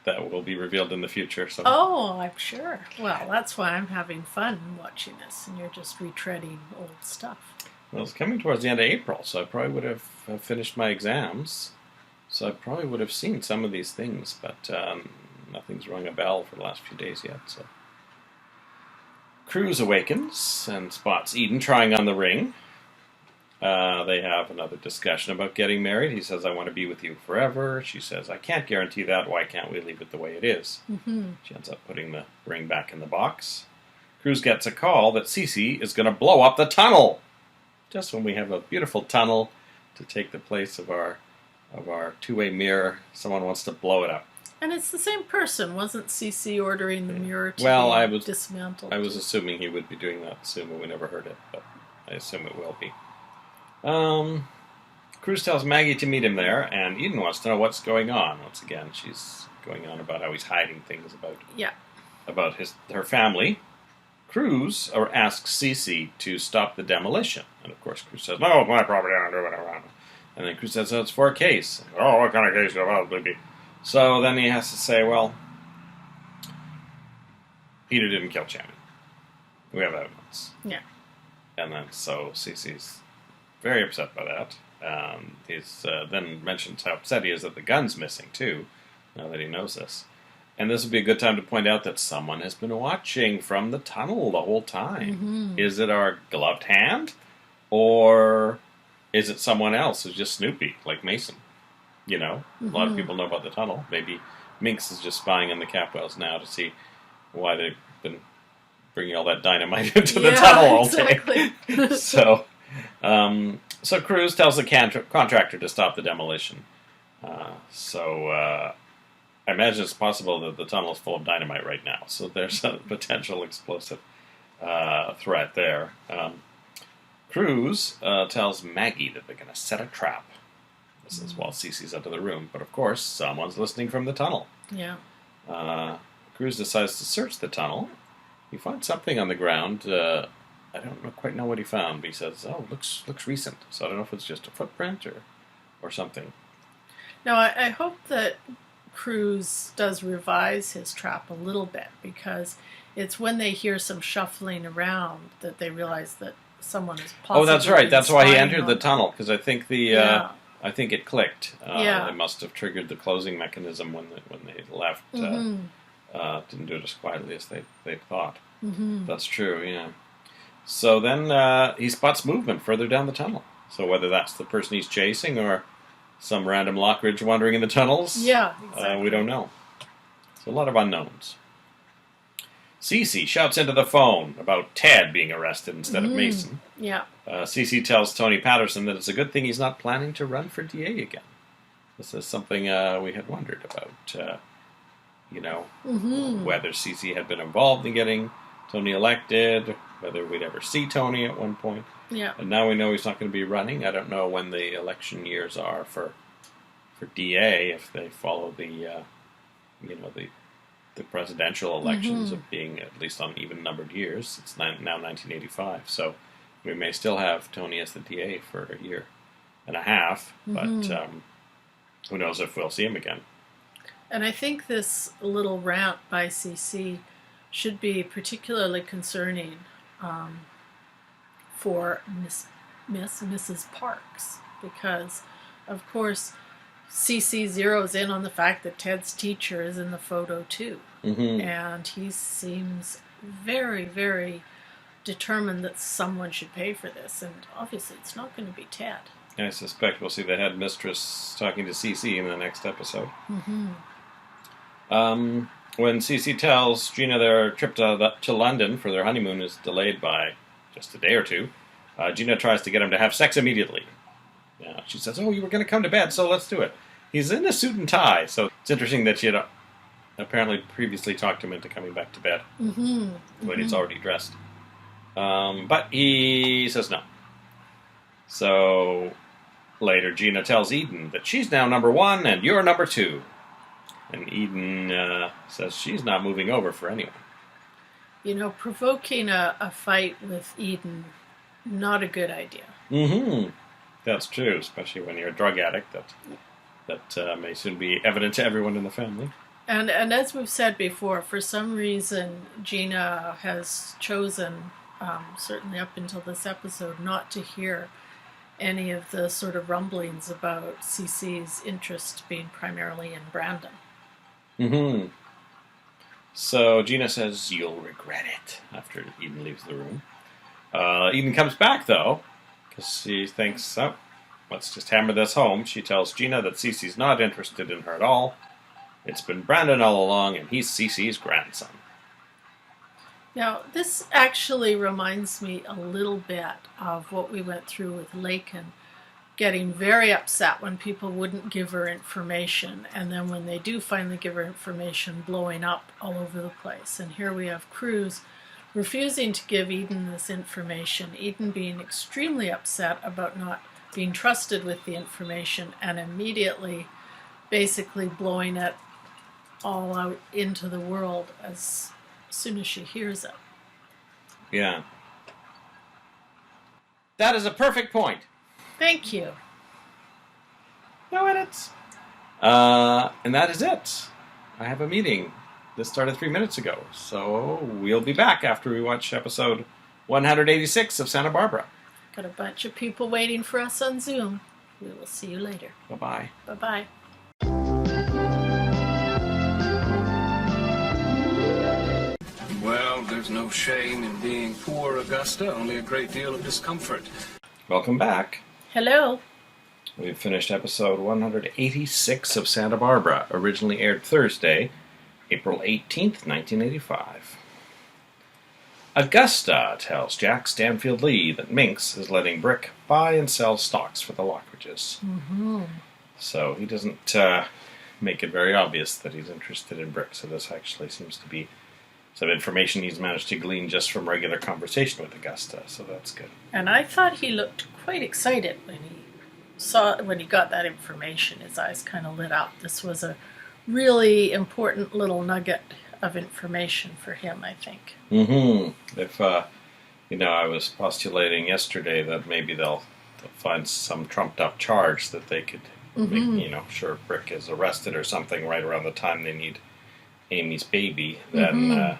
that will be revealed in the future. So. Oh, I'm sure. Well, that's why I'm having fun watching this, and you're just retreading old stuff. Well, it's coming towards the end of April, so I probably would have finished my exams. So I probably would have seen some of these things, but nothing's rung a bell for the last few days yet. So Cruz awakens and spots Eden trying on the ring. They have another discussion about getting married. He says, I want to be with you forever. She says, I can't guarantee that. Why can't we leave it the way it is? Mm-hmm. She ends up putting the ring back in the box. Cruz gets a call that Cece is going to blow up the tunnel. Just when we have a beautiful tunnel to take the place of our two-way mirror, someone wants to blow it up. And it's the same person. Wasn't Cece ordering the mirror to be dismantled? I was assuming he would be doing that soon, but we never heard it. But I assume it will be. Cruz tells Maggie to meet him there, and Eden wants to know what's going on. Once again, she's going on about how he's hiding things about her family. Cruz asks Cece to stop the demolition, and of course Cruz says, "No, it's my property. I don't do whatever." And then Cruz says, "Oh, it's for a case." Oh, what kind of case? Well, baby. So then he has to say, "Well, Peter didn't kill Chammy. We have evidence." Yeah. And then so Cece's very upset by that. He's then mentions how upset he is that the gun's missing too, now that he knows this. And this would be a good time to point out that someone has been watching from the tunnel the whole time. Mm-hmm. Is it our gloved hand? Or is it someone else who's just snoopy, like Mason? You know, a lot of people know about the tunnel. Maybe Minx is just spying on the Capwells now to see why they've been bringing all that dynamite into the tunnel all day. So Cruz tells the contractor to stop the demolition. I imagine it's possible that the tunnel is full of dynamite right now. So there's a potential explosive threat there. Cruz tells Maggie that they're going to set a trap. This is while Cece's out of the room. But of course, someone's listening from the tunnel. Yeah. Cruz decides to search the tunnel. He finds something on the ground. I don't quite know what he found, but he says, "Oh, looks recent." So I don't know if it's just a footprint or something. Now, I hope that Cruz does revise his trap a little bit, because it's when they hear some shuffling around that they realize that someone is possibly. Oh, that's right. That's why he entered the tunnel, because I think I think it clicked. It must have triggered the closing mechanism when they left. Didn't do it as quietly as they thought. Mm-hmm. That's true. Yeah. So then he spots movement further down the tunnel. So whether that's the person he's chasing or some random Lockridge wandering in the tunnels, exactly. We don't know. So a lot of unknowns. Cece shouts into the phone about Ted being arrested instead of Mason. Yeah. Cece tells Tony Patterson that it's a good thing he's not planning to run for DA again. This is something we had wondered about, whether Cece had been involved in getting Tony elected, whether we'd ever see Tony at one point. Yeah. And now we know he's not going to be running. I don't know when the election years are for DA, if they follow the presidential elections of being at least on even-numbered years. It's now 1985, so we may still have Tony as the DA for a year and a half, but who knows if we'll see him again. And I think this little rant by CC should be particularly concerning for Mrs. Parks, because, of course, CC zeroes in on the fact that Ted's teacher is in the photo too. And he seems very, very determined that someone should pay for this, and obviously it's not going to be Ted. I suspect we'll see the headmistress talking to CC in the next episode. When CC tells Gina their trip to London for their honeymoon is delayed by just a day or two, Gina tries to get him to have sex immediately. She says, "Oh, you were going to come to bed, so let's do it." He's in a suit and tie, so it's interesting that she had apparently previously talked him into coming back to bed when he's already dressed. But he says no. So later, Gina tells Eden that she's now number 1 and you're number 2. And Eden says she's not moving over for anyone. Provoking a fight with Eden, not a good idea. That's true, especially when you're a drug addict. That may soon be evident to everyone in the family. And as we've said before, for some reason, Gina has chosen, certainly up until this episode, not to hear any of the sort of rumblings about CC's interest being primarily in Brandon. So Gina says, "You'll regret it," after Eden leaves the room. Eden comes back, though, because she thinks, "Oh, let's just hammer this home." She tells Gina that Cece's not interested in her at all. It's been Brandon all along, and he's Cece's grandson. Now, this actually reminds me a little bit of what we went through with Lakin, getting very upset when people wouldn't give her information, and then when they do finally give her information, blowing up all over the place. And here we have Cruz refusing to give Eden this information, Eden being extremely upset about not being trusted with the information, and immediately basically blowing it all out into the world as soon as she hears it. Yeah. That is a perfect point. Thank you. No edits. And that is it. I have a meeting. This started 3 minutes ago, so we'll be back after we watch episode 186 of Santa Barbara. Got a bunch of people waiting for us on Zoom. We will see you later. Bye-bye. Bye-bye. Well, there's no shame in being poor, Augusta, only a great deal of discomfort. Welcome back. Hello. We've finished episode 186 of Santa Barbara, originally aired Thursday, April 18th, 1985. Augusta tells Jack Stanfield Lee that Minx is letting Brick buy and sell stocks for the Lockridges. So he doesn't make it very obvious that he's interested in Brick, so this actually seems to be some information he's managed to glean just from regular conversation with Augusta, so that's good. And I thought he looked quite excited when he got that information. His eyes kind of lit up. This was a really important little nugget of information for him, I think. If I was postulating yesterday that maybe they'll find some trumped up charge that they could make, sure Brick is arrested or something right around the time they need Amy's baby, then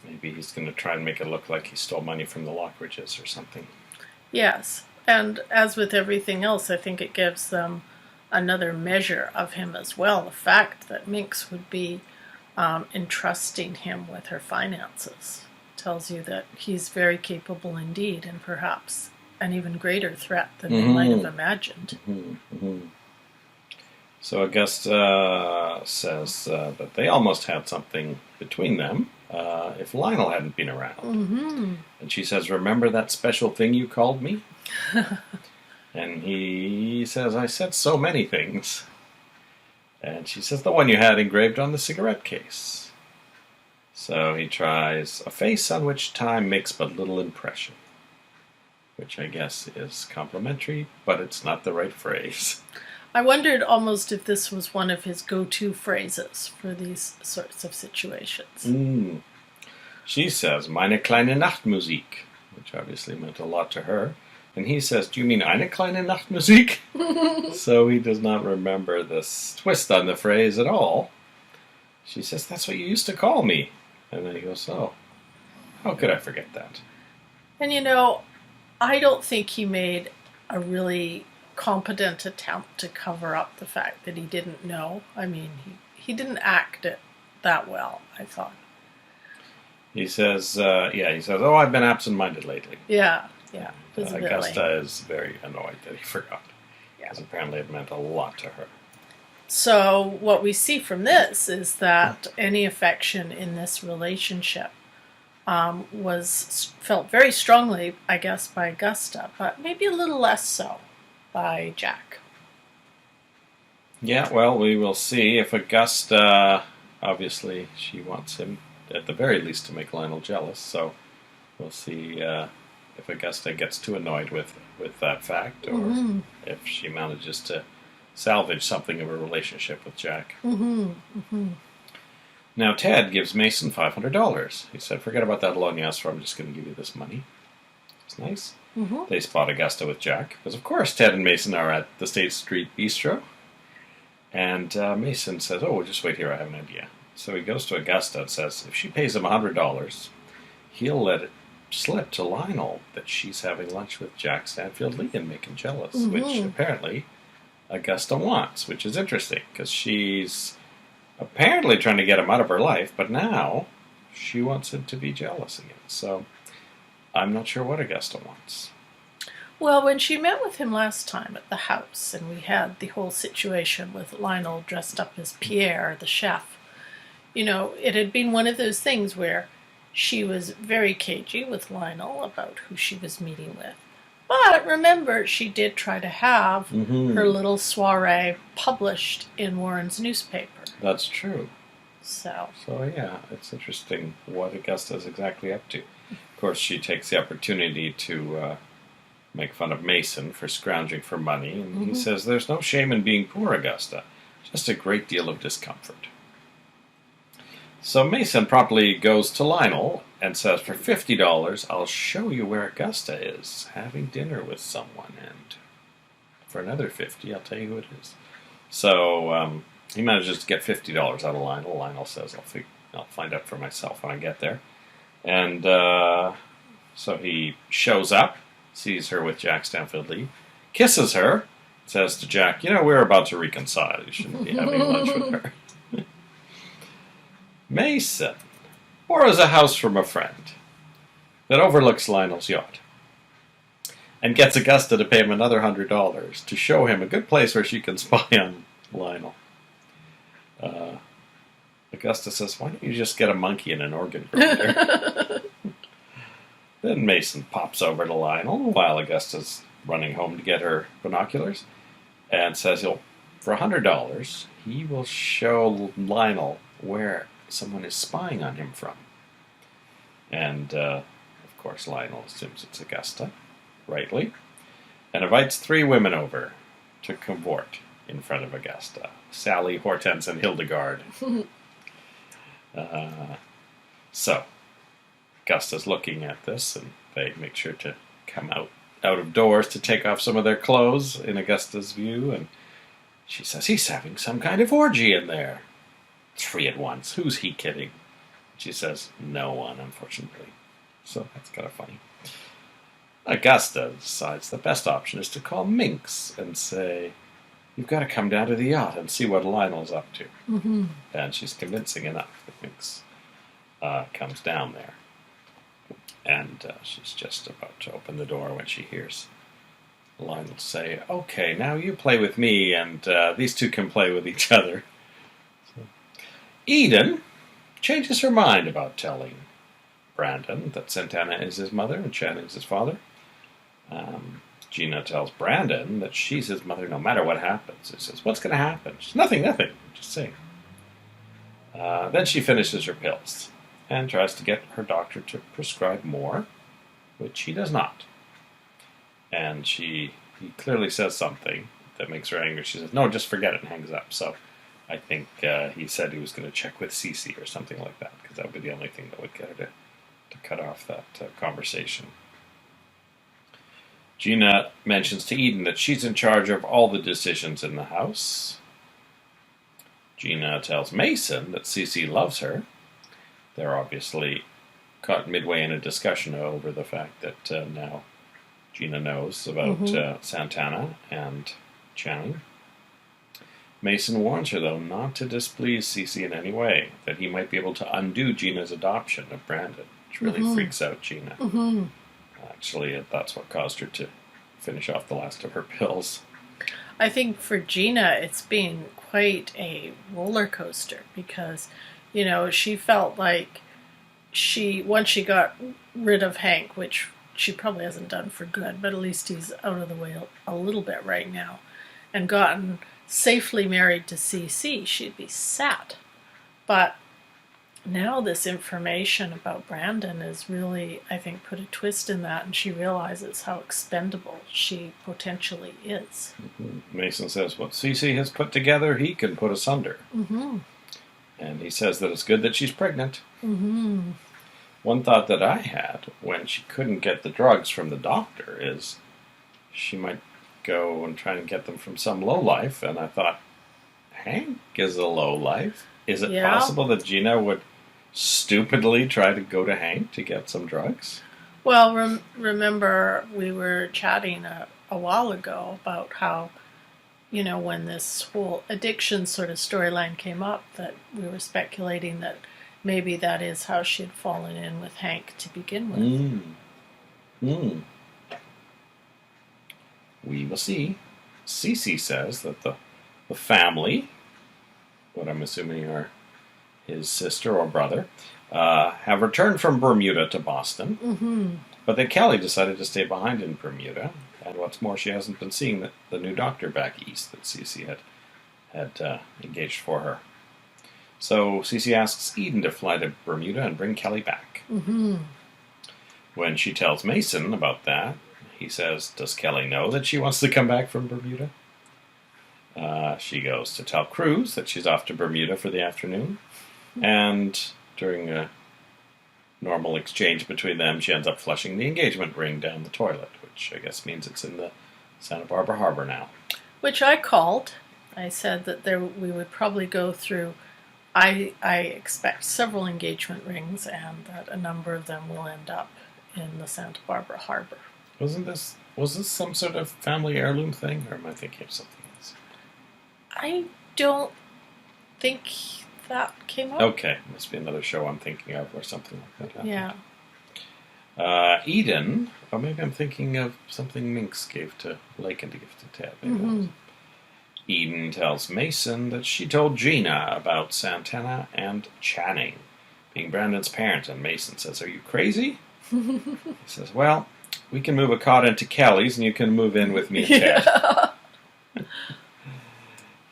maybe he's going to try and make it look like he stole money from the Lockridges or something. Yes, and as with everything else, I think it gives them another measure of him as well. The fact that Minx would be entrusting him with her finances tells you that he's very capable indeed, and perhaps an even greater threat than they might have imagined. So Augusta says that they almost had something between them, if Lionel hadn't been around. Mm-hmm. And she says, remember that special thing you called me? And he says, I said so many things. And she says, the one you had engraved on the cigarette case. So he tries a face on which time makes but little impression, which I guess is complimentary, but it's not the right phrase. I wondered almost if this was one of his go-to phrases for these sorts of situations. She says, meine kleine Nachtmusik, which obviously meant a lot to her. And he says, do you mean eine kleine Nachtmusik? So he does not remember this twist on the phrase at all. She says, that's what you used to call me. And then he goes, oh, how could I forget that? And I don't think he made a really competent attempt to cover up the fact that he didn't know. I mean, he didn't act it that well, I thought. He says, oh, I've been absent-minded lately. Yeah, visibly. Augusta is very annoyed that he forgot. Because apparently it meant a lot to her. So what we see from this is that any affection in this relationship was felt very strongly, I guess, by Augusta, but maybe a little less so by Jack. Yeah, well, we will see. If Augusta, obviously, she wants him, at the very least, to make Lionel jealous, so we'll see if Augusta gets too annoyed with that fact, or if she manages to salvage something of a relationship with Jack. Now Ted gives Mason $500. He said, forget about that loan you asked for, I'm just going to give you this money. It's nice. They spot Augusta with Jack, because of course Ted and Mason are at the State Street Bistro. And Mason says, oh, just wait here, I have an idea. So he goes to Augusta and says, if she pays him $100, he'll let it slip to Lionel that she's having lunch with Jack Stanfield Lee and make him jealous, which apparently Augusta wants, which is interesting, because she's apparently trying to get him out of her life, but now she wants him to be jealous again. So I'm not sure what Augusta wants. Well, when she met with him last time at the house, and we had the whole situation with Lionel dressed up as Pierre, the chef, it had been one of those things where she was very cagey with Lionel about who she was meeting with. But remember, she did try to have her little soiree published in Warren's newspaper. That's true. So yeah, it's interesting what Augusta's exactly up to. Of course, she takes the opportunity to make fun of Mason for scrounging for money, and he says, there's no shame in being poor, Augusta, just a great deal of discomfort. So Mason promptly goes to Lionel and says, for $50, I'll show you where Augusta is, having dinner with someone, and for another $50, I'll tell you who it is. So he manages to get $50 out of Lionel. Lionel says, I'll find out for myself when I get there. And so he shows up, sees her with Jack Stanfield Lee, kisses her, says to Jack, we're about to reconcile. You shouldn't be having lunch with her. Mason borrows a house from a friend that overlooks Lionel's yacht and gets Augusta to pay him another $100 to show him a good place where she can spy on Lionel. Augusta says, why don't you just get a monkey and an organ grinder? Then Mason pops over to Lionel while Augusta's running home to get her binoculars and says for $100 he will show Lionel where someone is spying on him from. And, of course, Lionel assumes it's Augusta, rightly, and invites 3 women over to cavort in front of Augusta. Sally, Hortense, and Hildegard. So, Augusta's looking at this, and they make sure to come out of doors to take off some of their clothes in Augusta's view, and she says, he's having some kind of orgy in there. 3 at once. Who's he kidding? She says, no one, unfortunately. So that's kind of funny. Augusta decides the best option is to call Minx and say, you've got to come down to the yacht and see what Lionel's up to. And she's convincing enough that Minx comes down there. And she's just about to open the door when she hears Lionel say, okay, now you play with me, and these two can play with each other. Eden changes her mind about telling Brandon that Santana is his mother and Channing's his father. Gina tells Brandon that she's his mother no matter what happens. He says, what's going to happen? She's nothing, just saying. Then she finishes her pills and tries to get her doctor to prescribe more, which he does not. And he clearly says something that makes her angry. She says, no, just forget it, and hangs up. So I think he said he was going to check with Cece or something like that, because that would be the only thing that would get her to cut off that conversation. Gina mentions to Eden that she's in charge of all the decisions in the house. Gina tells Mason that Cece loves her. They're obviously caught midway in a discussion over the fact that now Gina knows about Santana and Channing. Mason warns her, though, not to displease Cece in any way, that he might be able to undo Gina's adoption of Brandon, which really freaks out Gina. Actually, that's what caused her to finish off the last of her pills. I think for Gina, it's been quite a roller coaster because, she felt like once she got rid of Hank, which she probably hasn't done for good, but at least he's out of the way a little bit right now, and gotten safely married to CC, she'd be set. But now this information about Brandon is really, I think, put a twist in that, and she realizes how expendable she potentially is. Mason says, what Cece has put together, he can put asunder. And he says that it's good that she's pregnant. One thought that I had when she couldn't get the drugs from the doctor is she might go and try and get them from some lowlife, and I thought, Hank is a lowlife. Is it possible that Gina would stupidly try to go to Hank to get some drugs? Well, remember we were chatting a while ago about how, when this whole addiction sort of storyline came up, that we were speculating that maybe that is how she had fallen in with Hank to begin with. We will see. Cece says that the family, what I'm assuming are his sister or brother, have returned from Bermuda to Boston. But that Kelly decided to stay behind in Bermuda. And what's more, she hasn't been seeing the new doctor back east that Cece had engaged for her. So Cece asks Eden to fly to Bermuda and bring Kelly back. When she tells Mason about that, he says, does Kelly know that she wants to come back from Bermuda? She goes to tell Cruz that she's off to Bermuda for the afternoon. And during a normal exchange between them, she ends up flushing the engagement ring down the toilet, which I guess means it's in the Santa Barbara Harbor now. Which I called. I said that we would probably go through, I expect several engagement rings, and that a number of them will end up in the Santa Barbara Harbor. Was this some sort of family heirloom thing, or am I thinking of something else? I don't think that came up. Okay, must be another show I'm thinking of or something like that happened. Yeah. Eden, or maybe I'm thinking of something Minx gave to Lakin to give to Ted. Eden tells Mason that she told Gina about Santana and Channing being Brandon's parent, and Mason says, are you crazy? He says, well, we can move a cot into Kelly's and you can move in with me and Ted.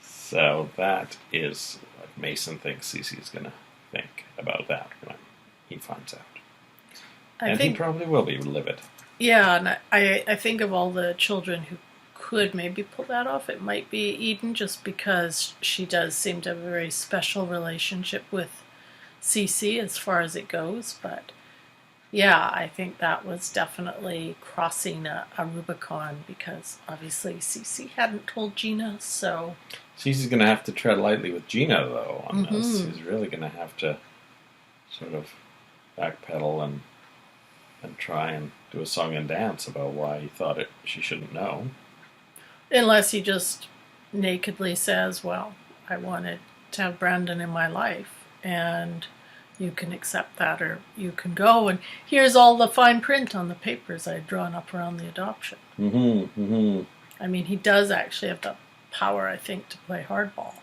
So that is what Mason thinks Cece's going to think about that when he finds out. I think he probably will be livid. Yeah, and I think of all the children who could maybe pull that off, it might be Eden, just because she does seem to have a very special relationship with Cece as far as it goes. But yeah, I think that was definitely crossing a Rubicon, because obviously Cece hadn't told Gina, so... Cece's going to have to tread lightly with Gina, though, on this. She's really going to have to sort of backpedal and try and do a song and dance about why he thought she shouldn't know. Unless he just nakedly says, well, I wanted to have Brandon in my life, and you can accept that, or you can go, and here's all the fine print on the papers I'd drawn up around the adoption. I mean, he does actually have the power, I think, to play hardball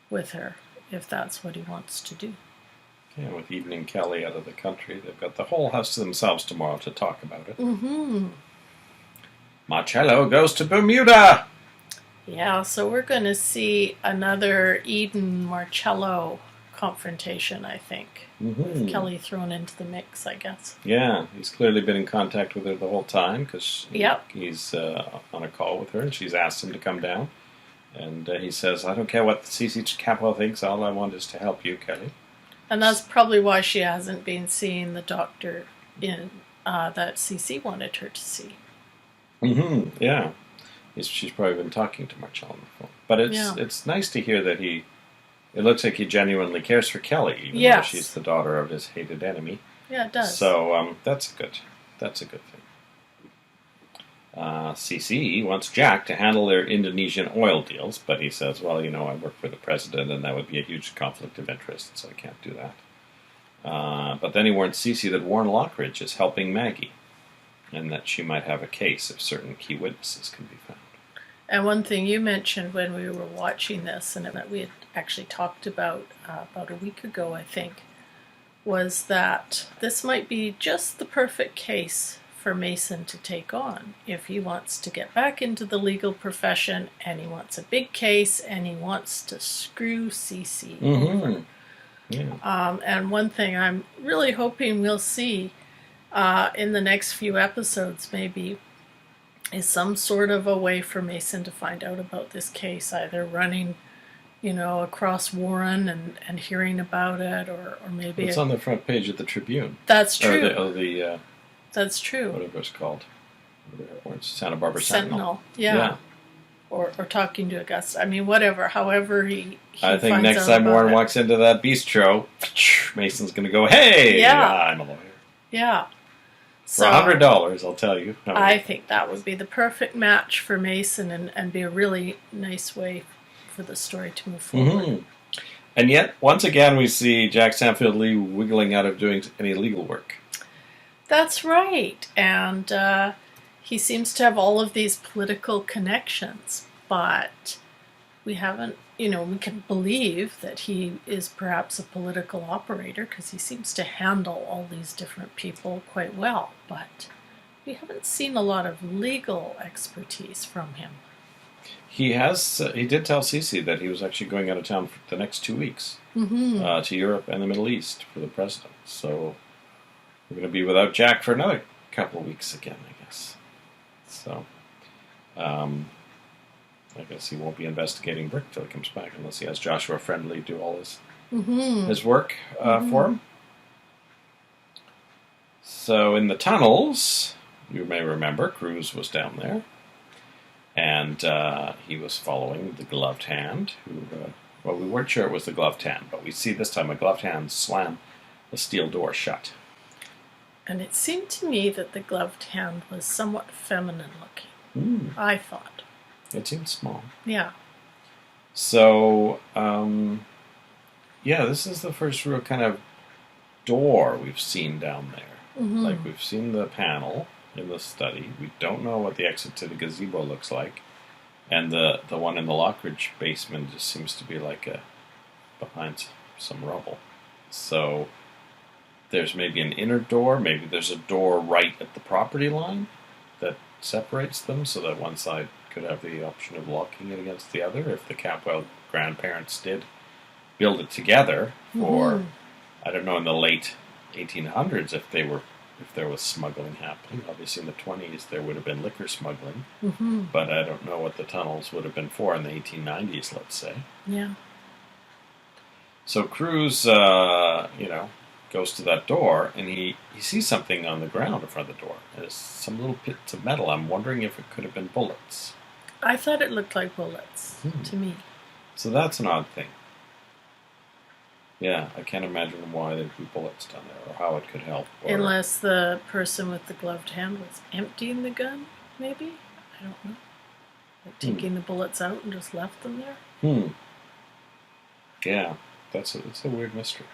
with her, if that's what he wants to do. Yeah, with Eden and Kelly out of the country, they've got the whole house to themselves tomorrow to talk about it. Mm-hmm. Marcello goes to Bermuda! Yeah, so we're going to see another Eden-Marcello confrontation, I think. With Kelly thrown into the mix, I guess. Yeah, he's clearly been in contact with her the whole time because Yep. he's on a call with her and she's asked him to come down. And he says, I don't care what CC Capwell thinks, all I want is to help you, Kelly. And that's probably why she hasn't been seeing the doctor in that CC wanted her to see. Mm-hmm, yeah. She's probably been talking to Marcello on the phone. But it's nice to hear that it looks like he genuinely cares for Kelly, even though she's the daughter of his hated enemy. Yeah, it does. So that's good. That's a good thing. CC wants Jack to handle their Indonesian oil deals, but he says, well, I work for the president, and that would be a huge conflict of interest, so I can't do that. But then he warns CC that Warren Lockridge is helping Maggie, and that she might have a case if certain key witnesses can be found. And one thing you mentioned when we were watching this, and that we had actually talked about a week ago, I think, was that this might be just the perfect case for Mason to take on if he wants to get back into the legal profession and he wants a big case and he wants to screw CC over. Yeah. And one thing I'm really hoping we'll see in the next few episodes maybe is some sort of a way for Mason to find out about this case, either running across Warren and hearing about it, or maybe it's on the front page of the Tribune. That's true. Or the that's true. Whatever it's called. Or it's Santa Barbara Sentinel. Yeah. Or talking to Augusta. I mean, whatever. However he I think finds next out time about Warren it. walks into that bistro, Mason's going to go, hey, I'm a lawyer. Yeah. For $100, I'll tell you. I think that would be the perfect match for Mason and be a really nice way for the story to move forward. Mm-hmm. And yet, once again, we see Jack Stanfield Lee wiggling out of doing any legal work. That's right. And he seems to have all of these political connections, but we haven't, we can believe that he is perhaps a political operator because he seems to handle all these different people quite well, but we haven't seen a lot of legal expertise from him. He did tell Cece that he was actually going out of town for the next 2 weeks to Europe and the Middle East for the president. So we're going to be without Jack for another couple of weeks again, I guess. So, I guess he won't be investigating Brick till he comes back, unless he has Joshua Friendly do all his work for him. So in the tunnels, you may remember, Cruz was down there, and he was following the gloved hand, we weren't sure it was the gloved hand, but we see this time a gloved hand slam the steel door shut. And it seemed to me that the gloved hand was somewhat feminine looking. I thought. It seemed small. Yeah. So, this is the first real kind of door we've seen down there. Like, we've seen the panel in the study. We don't know what the exit to the gazebo looks like. And the one in the Lockridge basement just seems to be like behind some rubble. So there's maybe an inner door. Maybe there's a door right at the property line that separates them so that one side could have the option of locking it against the other if the Capwell grandparents did build it together. Or, I don't know, in the late 1800s if there was smuggling happening. Obviously in the 20s there would have been liquor smuggling, but I don't know what the tunnels would have been for in the 1890s, let's say. Yeah. So Cruz, goes to that door, and he sees something on the ground in front of the door. There's some little bits of metal. I'm wondering if it could have been bullets. I thought it looked like bullets to me. So that's an odd thing. Yeah, I can't imagine why there'd be bullets down there, or how it could help. Unless the person with the gloved hand was emptying the gun, maybe? I don't know. Like taking the bullets out and just left them there? Yeah, it's a weird mystery.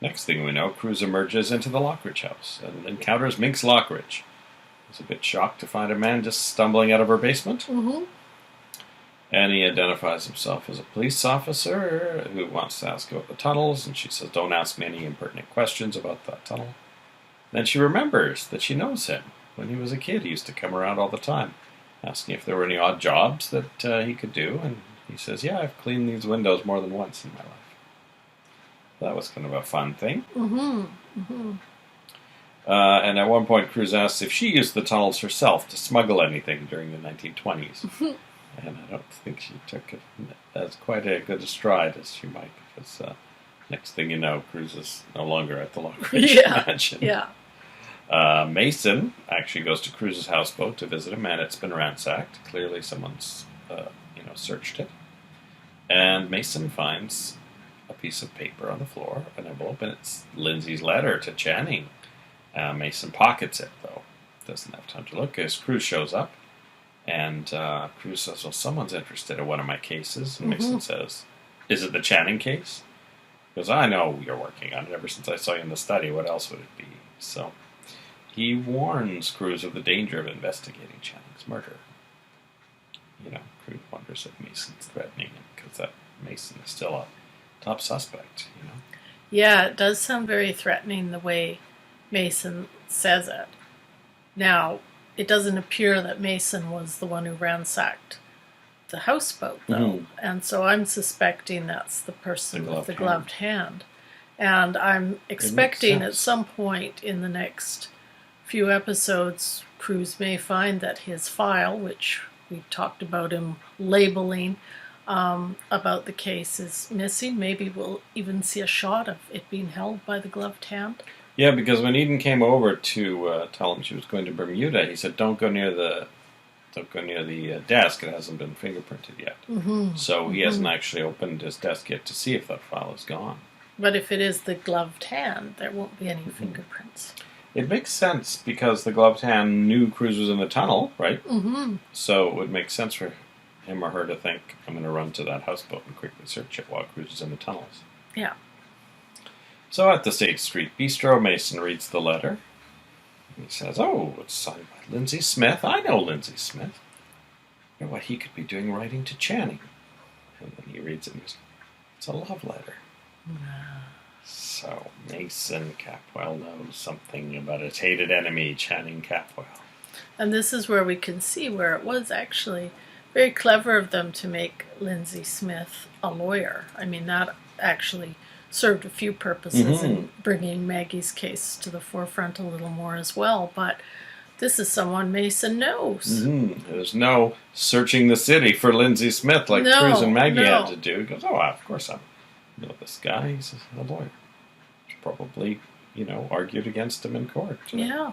Next thing we know, Cruz emerges into the Lockridge house and encounters Minx Lockridge. He's a bit shocked to find a man just stumbling out of her basement. And he identifies himself as a police officer who wants to ask about the tunnels, and she says, don't ask me any impertinent questions about that tunnel. Then she remembers that she knows him. When he was a kid, he used to come around all the time, asking if there were any odd jobs that he could do, and he says, yeah, I've cleaned these windows more than once in my life. That was kind of a fun thing. Mm-hmm. Mm-hmm. And at one point, Cruz asks if she used the tunnels herself to smuggle anything during the 1920s. And I don't think she took it as quite a good a stride as she might, because next thing you know, Cruz is no longer at the Long Ridge Mansion. Yeah. Mason actually goes to Cruz's houseboat to visit him, and it's been ransacked. Clearly someone's searched it. And Mason finds a piece of paper on the floor, an envelope, and it's Lindsay's letter to Channing. Mason pockets it, though. Doesn't have time to look, as Cruz shows up. And Cruz says, well, someone's interested in one of my cases. And Mason says, is it the Channing case? He goes, I know you're working on it ever since I saw you in the study. What else would it be? So he warns Cruz of the danger of investigating Channing's murder. Cruz wonders if Mason's threatening him, because that Mason is still a top suspect, Yeah, it does sound very threatening the way Mason says it. Now, it doesn't appear that Mason was the one who ransacked the houseboat, though. And so I'm suspecting that's the person with the gloved hand. And I'm expecting at some point in the next few episodes, Cruz may find that his file, which we talked about him labeling about the case, is missing. Maybe we'll even see a shot of it being held by the gloved hand. Yeah, because when Eden came over to tell him she was going to Bermuda, he said, "Don't go near the desk. It hasn't been fingerprinted yet." So he hasn't actually opened his desk yet to see if that file is gone. But if it is the gloved hand, there won't be any fingerprints. It makes sense because the gloved hand knew Cruz was in the tunnel, right? So it would make sense for him or her to think, I'm going to run to that houseboat and quickly search it while Cruz is in the tunnels. Yeah. So at the State Street Bistro, Mason reads the letter. He says, oh, it's signed by Lindsay Smith. I know Lindsay Smith. I know what he could be doing writing to Channing. And then he reads it and goes, it's a love letter. So Mason Capwell knows something about his hated enemy, Channing Capwell. And this is where we can see where it was actually very clever of them to make Lindsay Smith a lawyer. I mean, that actually served a few purposes in bringing Maggie's case to the forefront a little more as well. But this is someone Mason knows. There's no searching the city for Lindsay Smith like Cruz and Maggie had to do. He goes, oh, of course I know this guy. He's a lawyer. He's probably, argued against him in court. Yeah.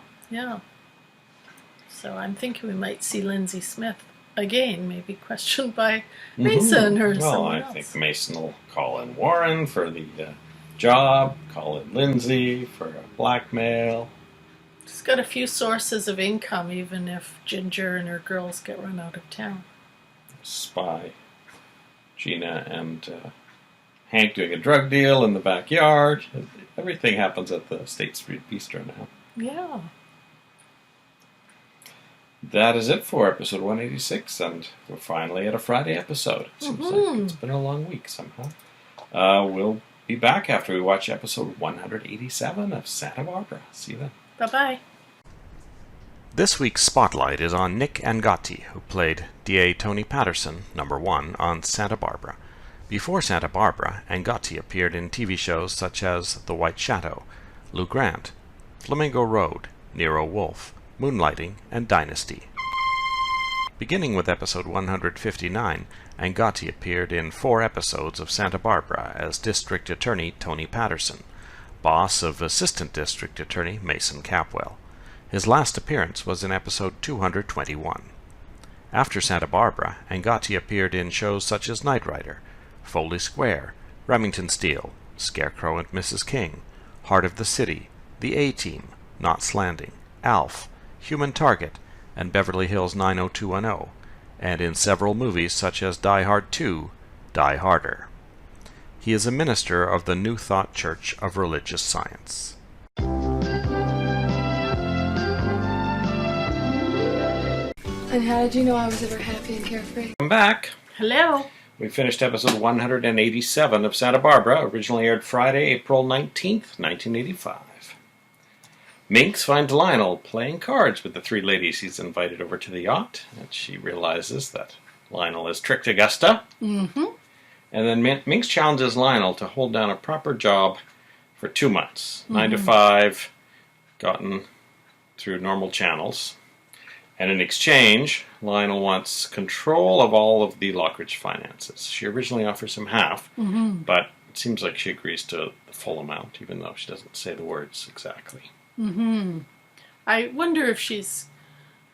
So I'm thinking we might see Lindsay Smith again, maybe questioned by Mason or someone else. Well, I think Mason will call in Warren for the job, call in Lindsay for blackmail. She's got a few sources of income, even if Ginger and her girls get run out of town. Spy Gina and Hank doing a drug deal in the backyard. Everything happens at the State Street Bistro now. Yeah. That is it for episode 186, and we're finally at a Friday episode. It seems like it's been a long week somehow. We'll be back after we watch episode 187 of Santa Barbara. See you then. Bye-bye. This week's spotlight is on Nick Angotti, who played D.A. Tony Patterson, number 1, on Santa Barbara. Before Santa Barbara, Angotti appeared in TV shows such as The White Shadow, Lou Grant, Flamingo Road, Nero Wolfe, Moonlighting, and Dynasty. Beginning with episode 159, Angotti appeared in 4 episodes of Santa Barbara as District Attorney Tony Patterson, boss of Assistant District Attorney Mason Capwell. His last appearance was in episode 221. After Santa Barbara, Angotti appeared in shows such as Knight Rider, Foley Square, Remington Steele, Scarecrow and Mrs. King, Heart of the City, The A-Team, Knots Landing, Alf, Human Target, and Beverly Hills 90210, and in several movies such as Die Hard 2, Die Harder. He is a minister of the New Thought Church of Religious Science. And how did you know I was ever happy and carefree? I'm back. Hello. We finished episode 187 of Santa Barbara, originally aired Friday, April 19th, 1985. Minx finds Lionel playing cards with the three ladies he's invited over to the yacht, and she realizes that Lionel has tricked Augusta. Mm-hmm. And then Minx challenges Lionel to hold down a proper job for 2 months. 9 to 5, gotten through normal channels. And in exchange, Lionel wants control of all of the Lockridge finances. She originally offers him half, but it seems like she agrees to the full amount, even though she doesn't say the words exactly. Mm-hmm. I wonder if she's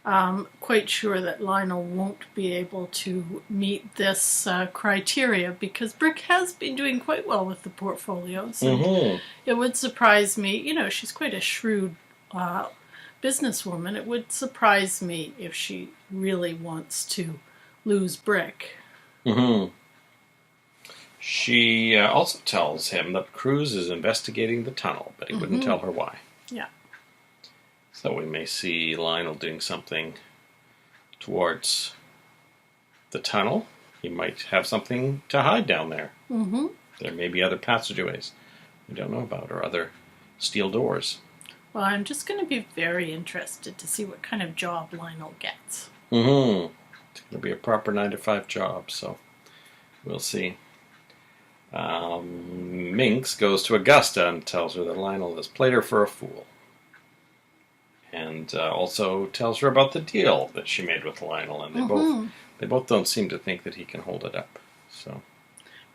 quite sure that Lionel won't be able to meet this criteria, because Brick has been doing quite well with the portfolios. And it would surprise me, you know, she's quite a shrewd businesswoman. It would surprise me if she really wants to lose Brick. She also tells him that Cruz is investigating the tunnel, but he wouldn't tell her why. Yeah. So we may see Lionel doing something towards the tunnel. He might have something to hide down there. There may be other passageways we don't know about, or other steel doors. Well, I'm just going to be very interested to see what kind of job Lionel gets. It's going to be a proper 9 to 5 job, so we'll see. Minx goes to Augusta and tells her that Lionel has played her for a fool. And also tells her about the deal that she made with Lionel, and they both don't seem to think that he can hold it up. So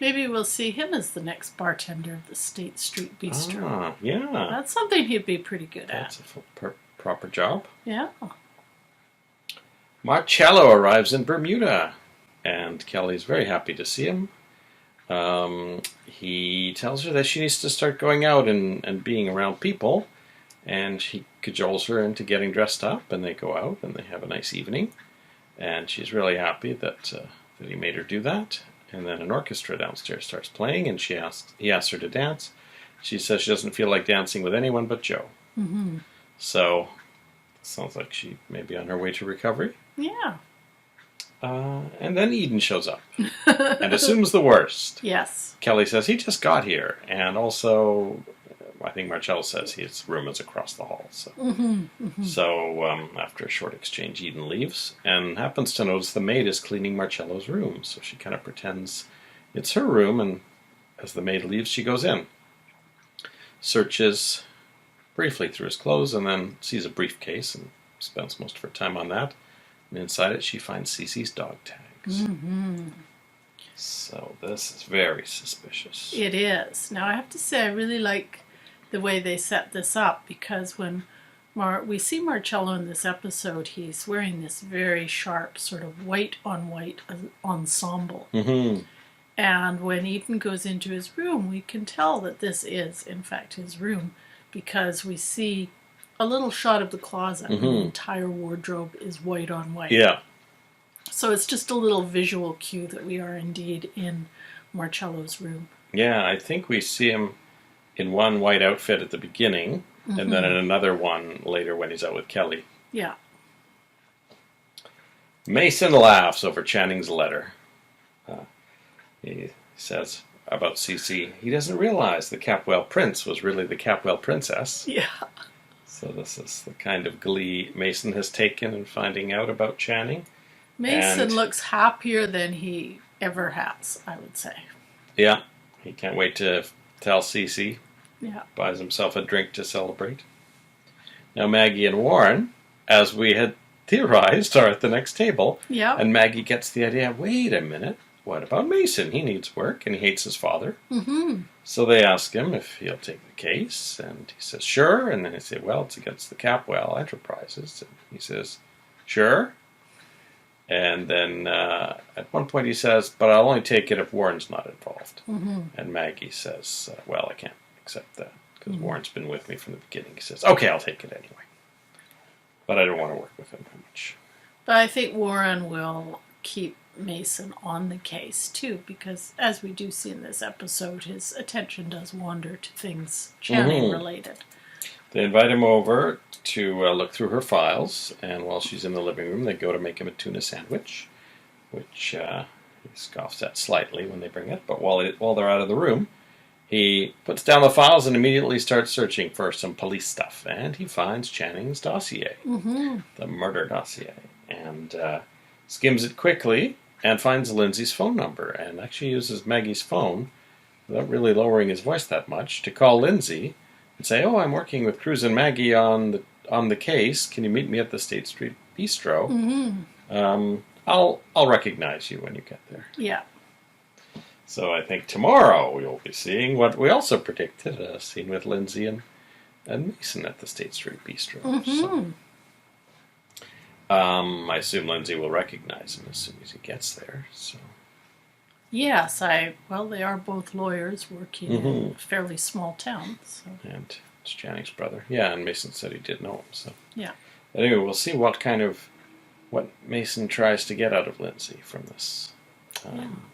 maybe we'll see him as the next bartender of the State Street Bistro. Yeah. That's something he'd be pretty good at. That's a full proper job. Yeah. Marcello arrives in Bermuda, and Kelly's very happy to see him. He tells her that she needs to start going out and being around people, and he cajoles her into getting dressed up, and they go out and they have a nice evening, and she's really happy that he made her do that. And then an orchestra downstairs starts playing, and he asks her to dance. She says she doesn't feel like dancing with anyone but Joe. So sounds like she may be on her way to recovery. Yeah. And then Eden shows up and assumes the worst. Yes. Kelly says he just got here, and also I think Marcello says his room is across the hall. So, after a short exchange, Eden leaves and happens to notice the maid is cleaning Marcello's room. So she kind of pretends it's her room, and as the maid leaves, she goes in, searches briefly through his clothes, and then sees a briefcase and spends most of her time on that. And inside it, she finds Cece's dog tags. So this is very suspicious. It is. Now, I have to say, I really like the way they set this up, because when we see Marcello in this episode, he's wearing this very sharp sort of white-on-white ensemble. And when Eden goes into his room, we can tell that this is, in fact, his room, because we see a little shot of the closet. The entire wardrobe is white on white. Yeah. So it's just a little visual cue that we are indeed in Marcello's room. Yeah, I think we see him in one white outfit at the beginning, and then in another one later when he's out with Kelly. Yeah. Mason laughs over Channing's letter. He says about Cece, he doesn't realize the Capwell prince was really the Capwell princess. Yeah. So this is the kind of glee Mason has taken in finding out about Channing. Mason looks happier than he ever has, I would say. Yeah, he can't wait to tell Cece. Yeah. Buys himself a drink to celebrate. Now Maggie and Warren, as we had theorized, are at the next table. Yeah. And Maggie gets the idea, wait a minute, what about Mason? He needs work and he hates his father. So they ask him if he'll take the case, and he says, sure. And then they say, well, it's against the Capwell Enterprises. And he says, sure. And then at one point he says, but I'll only take it if Warren's not involved. And Maggie says, well, I can't accept that, because Warren's been with me from the beginning. He says, okay, I'll take it anyway. But I don't want to work with him too much. But I think Warren will keep Mason on the case, too, because as we do see in this episode, his attention does wander to things Channing related. They invite him over to look through her files, and while she's in the living room, they go to make him a tuna sandwich, which He scoffs at slightly when they bring it, but while they're out of the room, he puts down the files and immediately starts searching for some police stuff. And he finds Channing's dossier, the murder dossier, and skims it quickly and finds Lindsay's phone number, and actually uses Maggie's phone, without really lowering his voice that much, to call Lindsay and say, "Oh, I'm working with Cruz and Maggie on the case. Can you meet me at the State Street Bistro? I'll recognize you when you get there." Yeah. So I think tomorrow we'll be seeing what we also predicted, a scene with Lindsay and Mason at the State Street Bistro. So, I assume Lindsay will recognize him as soon as he gets there. So. Yes, well, they are both lawyers working in a fairly small town. So. And it's Channing's brother. Yeah, and Mason said he did know him. So. Yeah. Anyway, we'll see what Mason tries to get out of Lindsay from this.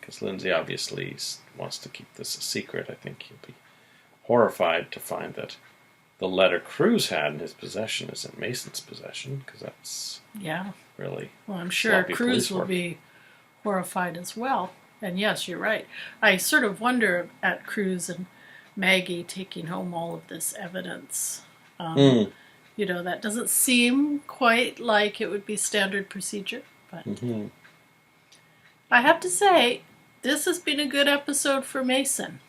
Because Lindsay obviously wants to keep this a secret. I think he'll be horrified to find that the letter Cruz had in his possession is in Mason's possession, because that's really Well, I'm sure sloppy Cruz police will work. be horrified as well. And yes, you're right. I sort of wonder at Cruz and Maggie taking home all of this evidence. That doesn't seem quite like it would be standard procedure, but I have to say, this has been a good episode for Mason.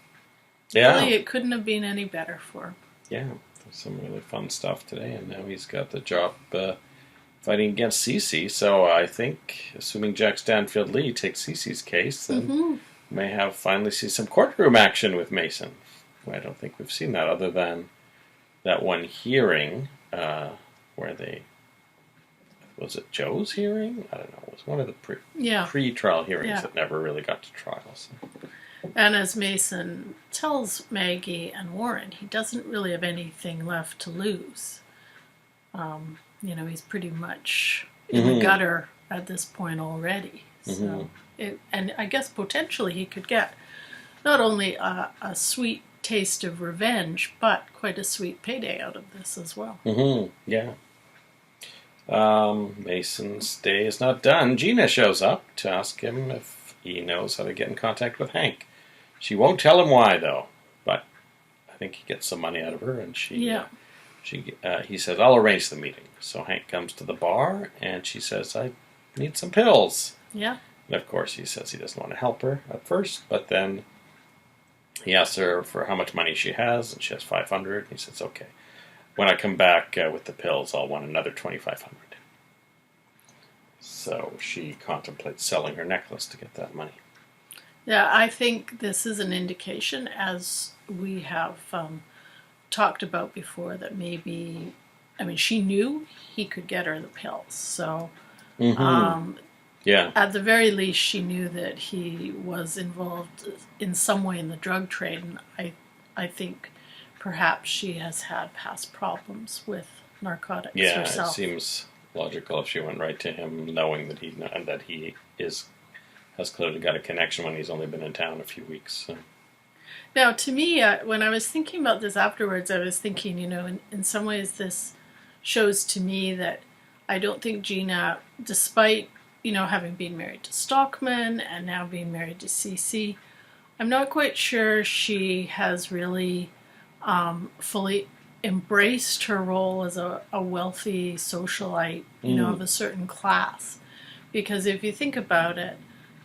Yeah. Really, it couldn't have been any better for him. Yeah, there's some really fun stuff today, and now he's got the job fighting against Cece. So I think, assuming Jack Stanfield Lee takes Cece's case, then we may finally see some courtroom action with Mason. I don't think we've seen that other than that one hearing where they... Was it Joe's hearing? I don't know. It was one of the pre-trial hearings that never really got to trial. So. And as Mason tells Maggie and Warren, he doesn't really have anything left to lose. He's pretty much in the gutter at this point already. So, and I guess potentially he could get not only a sweet taste of revenge, but quite a sweet payday out of this as well. Yeah. Mason's day is not done. Gina shows up to ask him if he knows how to get in contact with Hank. She won't tell him why, though, but I think he gets some money out of her, and he says, "I'll arrange the meeting." So Hank comes to the bar, and she says, "I need some pills." Yeah. And of course, he says he doesn't want to help her at first, but then he asks her for how much money she has, and she has $500. And he says, "Okay. When I come back with the pills, I'll want another $2,500. So she contemplates selling her necklace to get that money. Yeah, I think this is an indication, as we have talked about before, that maybe, she knew he could get her the pills. So, at the very least, she knew that he was involved in some way in the drug trade, and I think perhaps she has had past problems with narcotics herself. It seems logical if she went right to him, knowing that he has clearly got a connection when he's only been in town a few weeks. So. Now, to me, when I was thinking about this afterwards, I was thinking, in some ways this shows to me that I don't think Gina, despite, having been married to Stockman and now being married to Cece, I'm not quite sure she has really fully embraced her role as a wealthy socialite, of a certain class. Because if you think about it,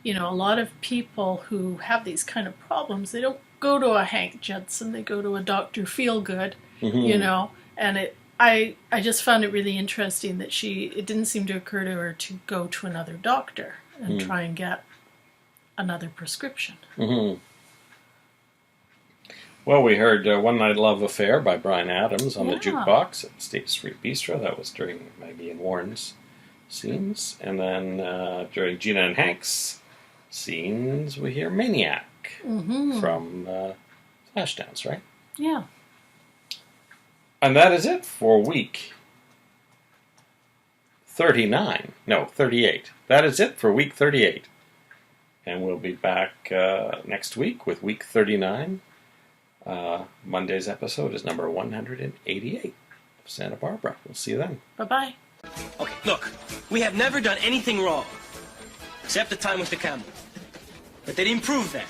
a lot of people who have these kind of problems, they don't go to a Hank Judson, they go to a Dr. Feelgood, and I just found it really interesting that it didn't seem to occur to her to go to another doctor and try and get another prescription. Well, we heard One Night Love Affair by Bryan Adams on the jukebox at State Street Bistro. That was during Maggie and Warren's scenes. And then during Gina and Hank's scenes, we hear Maniac from Flashdance, right? Yeah. And that is it for week 38. That is it for week 38. And we'll be back next week with week 39. Monday's episode is number 188 of Santa Barbara. We'll see you then. Bye-bye. Okay, look, we have never done anything wrong. Except the time with the camel. But they didn't prove that.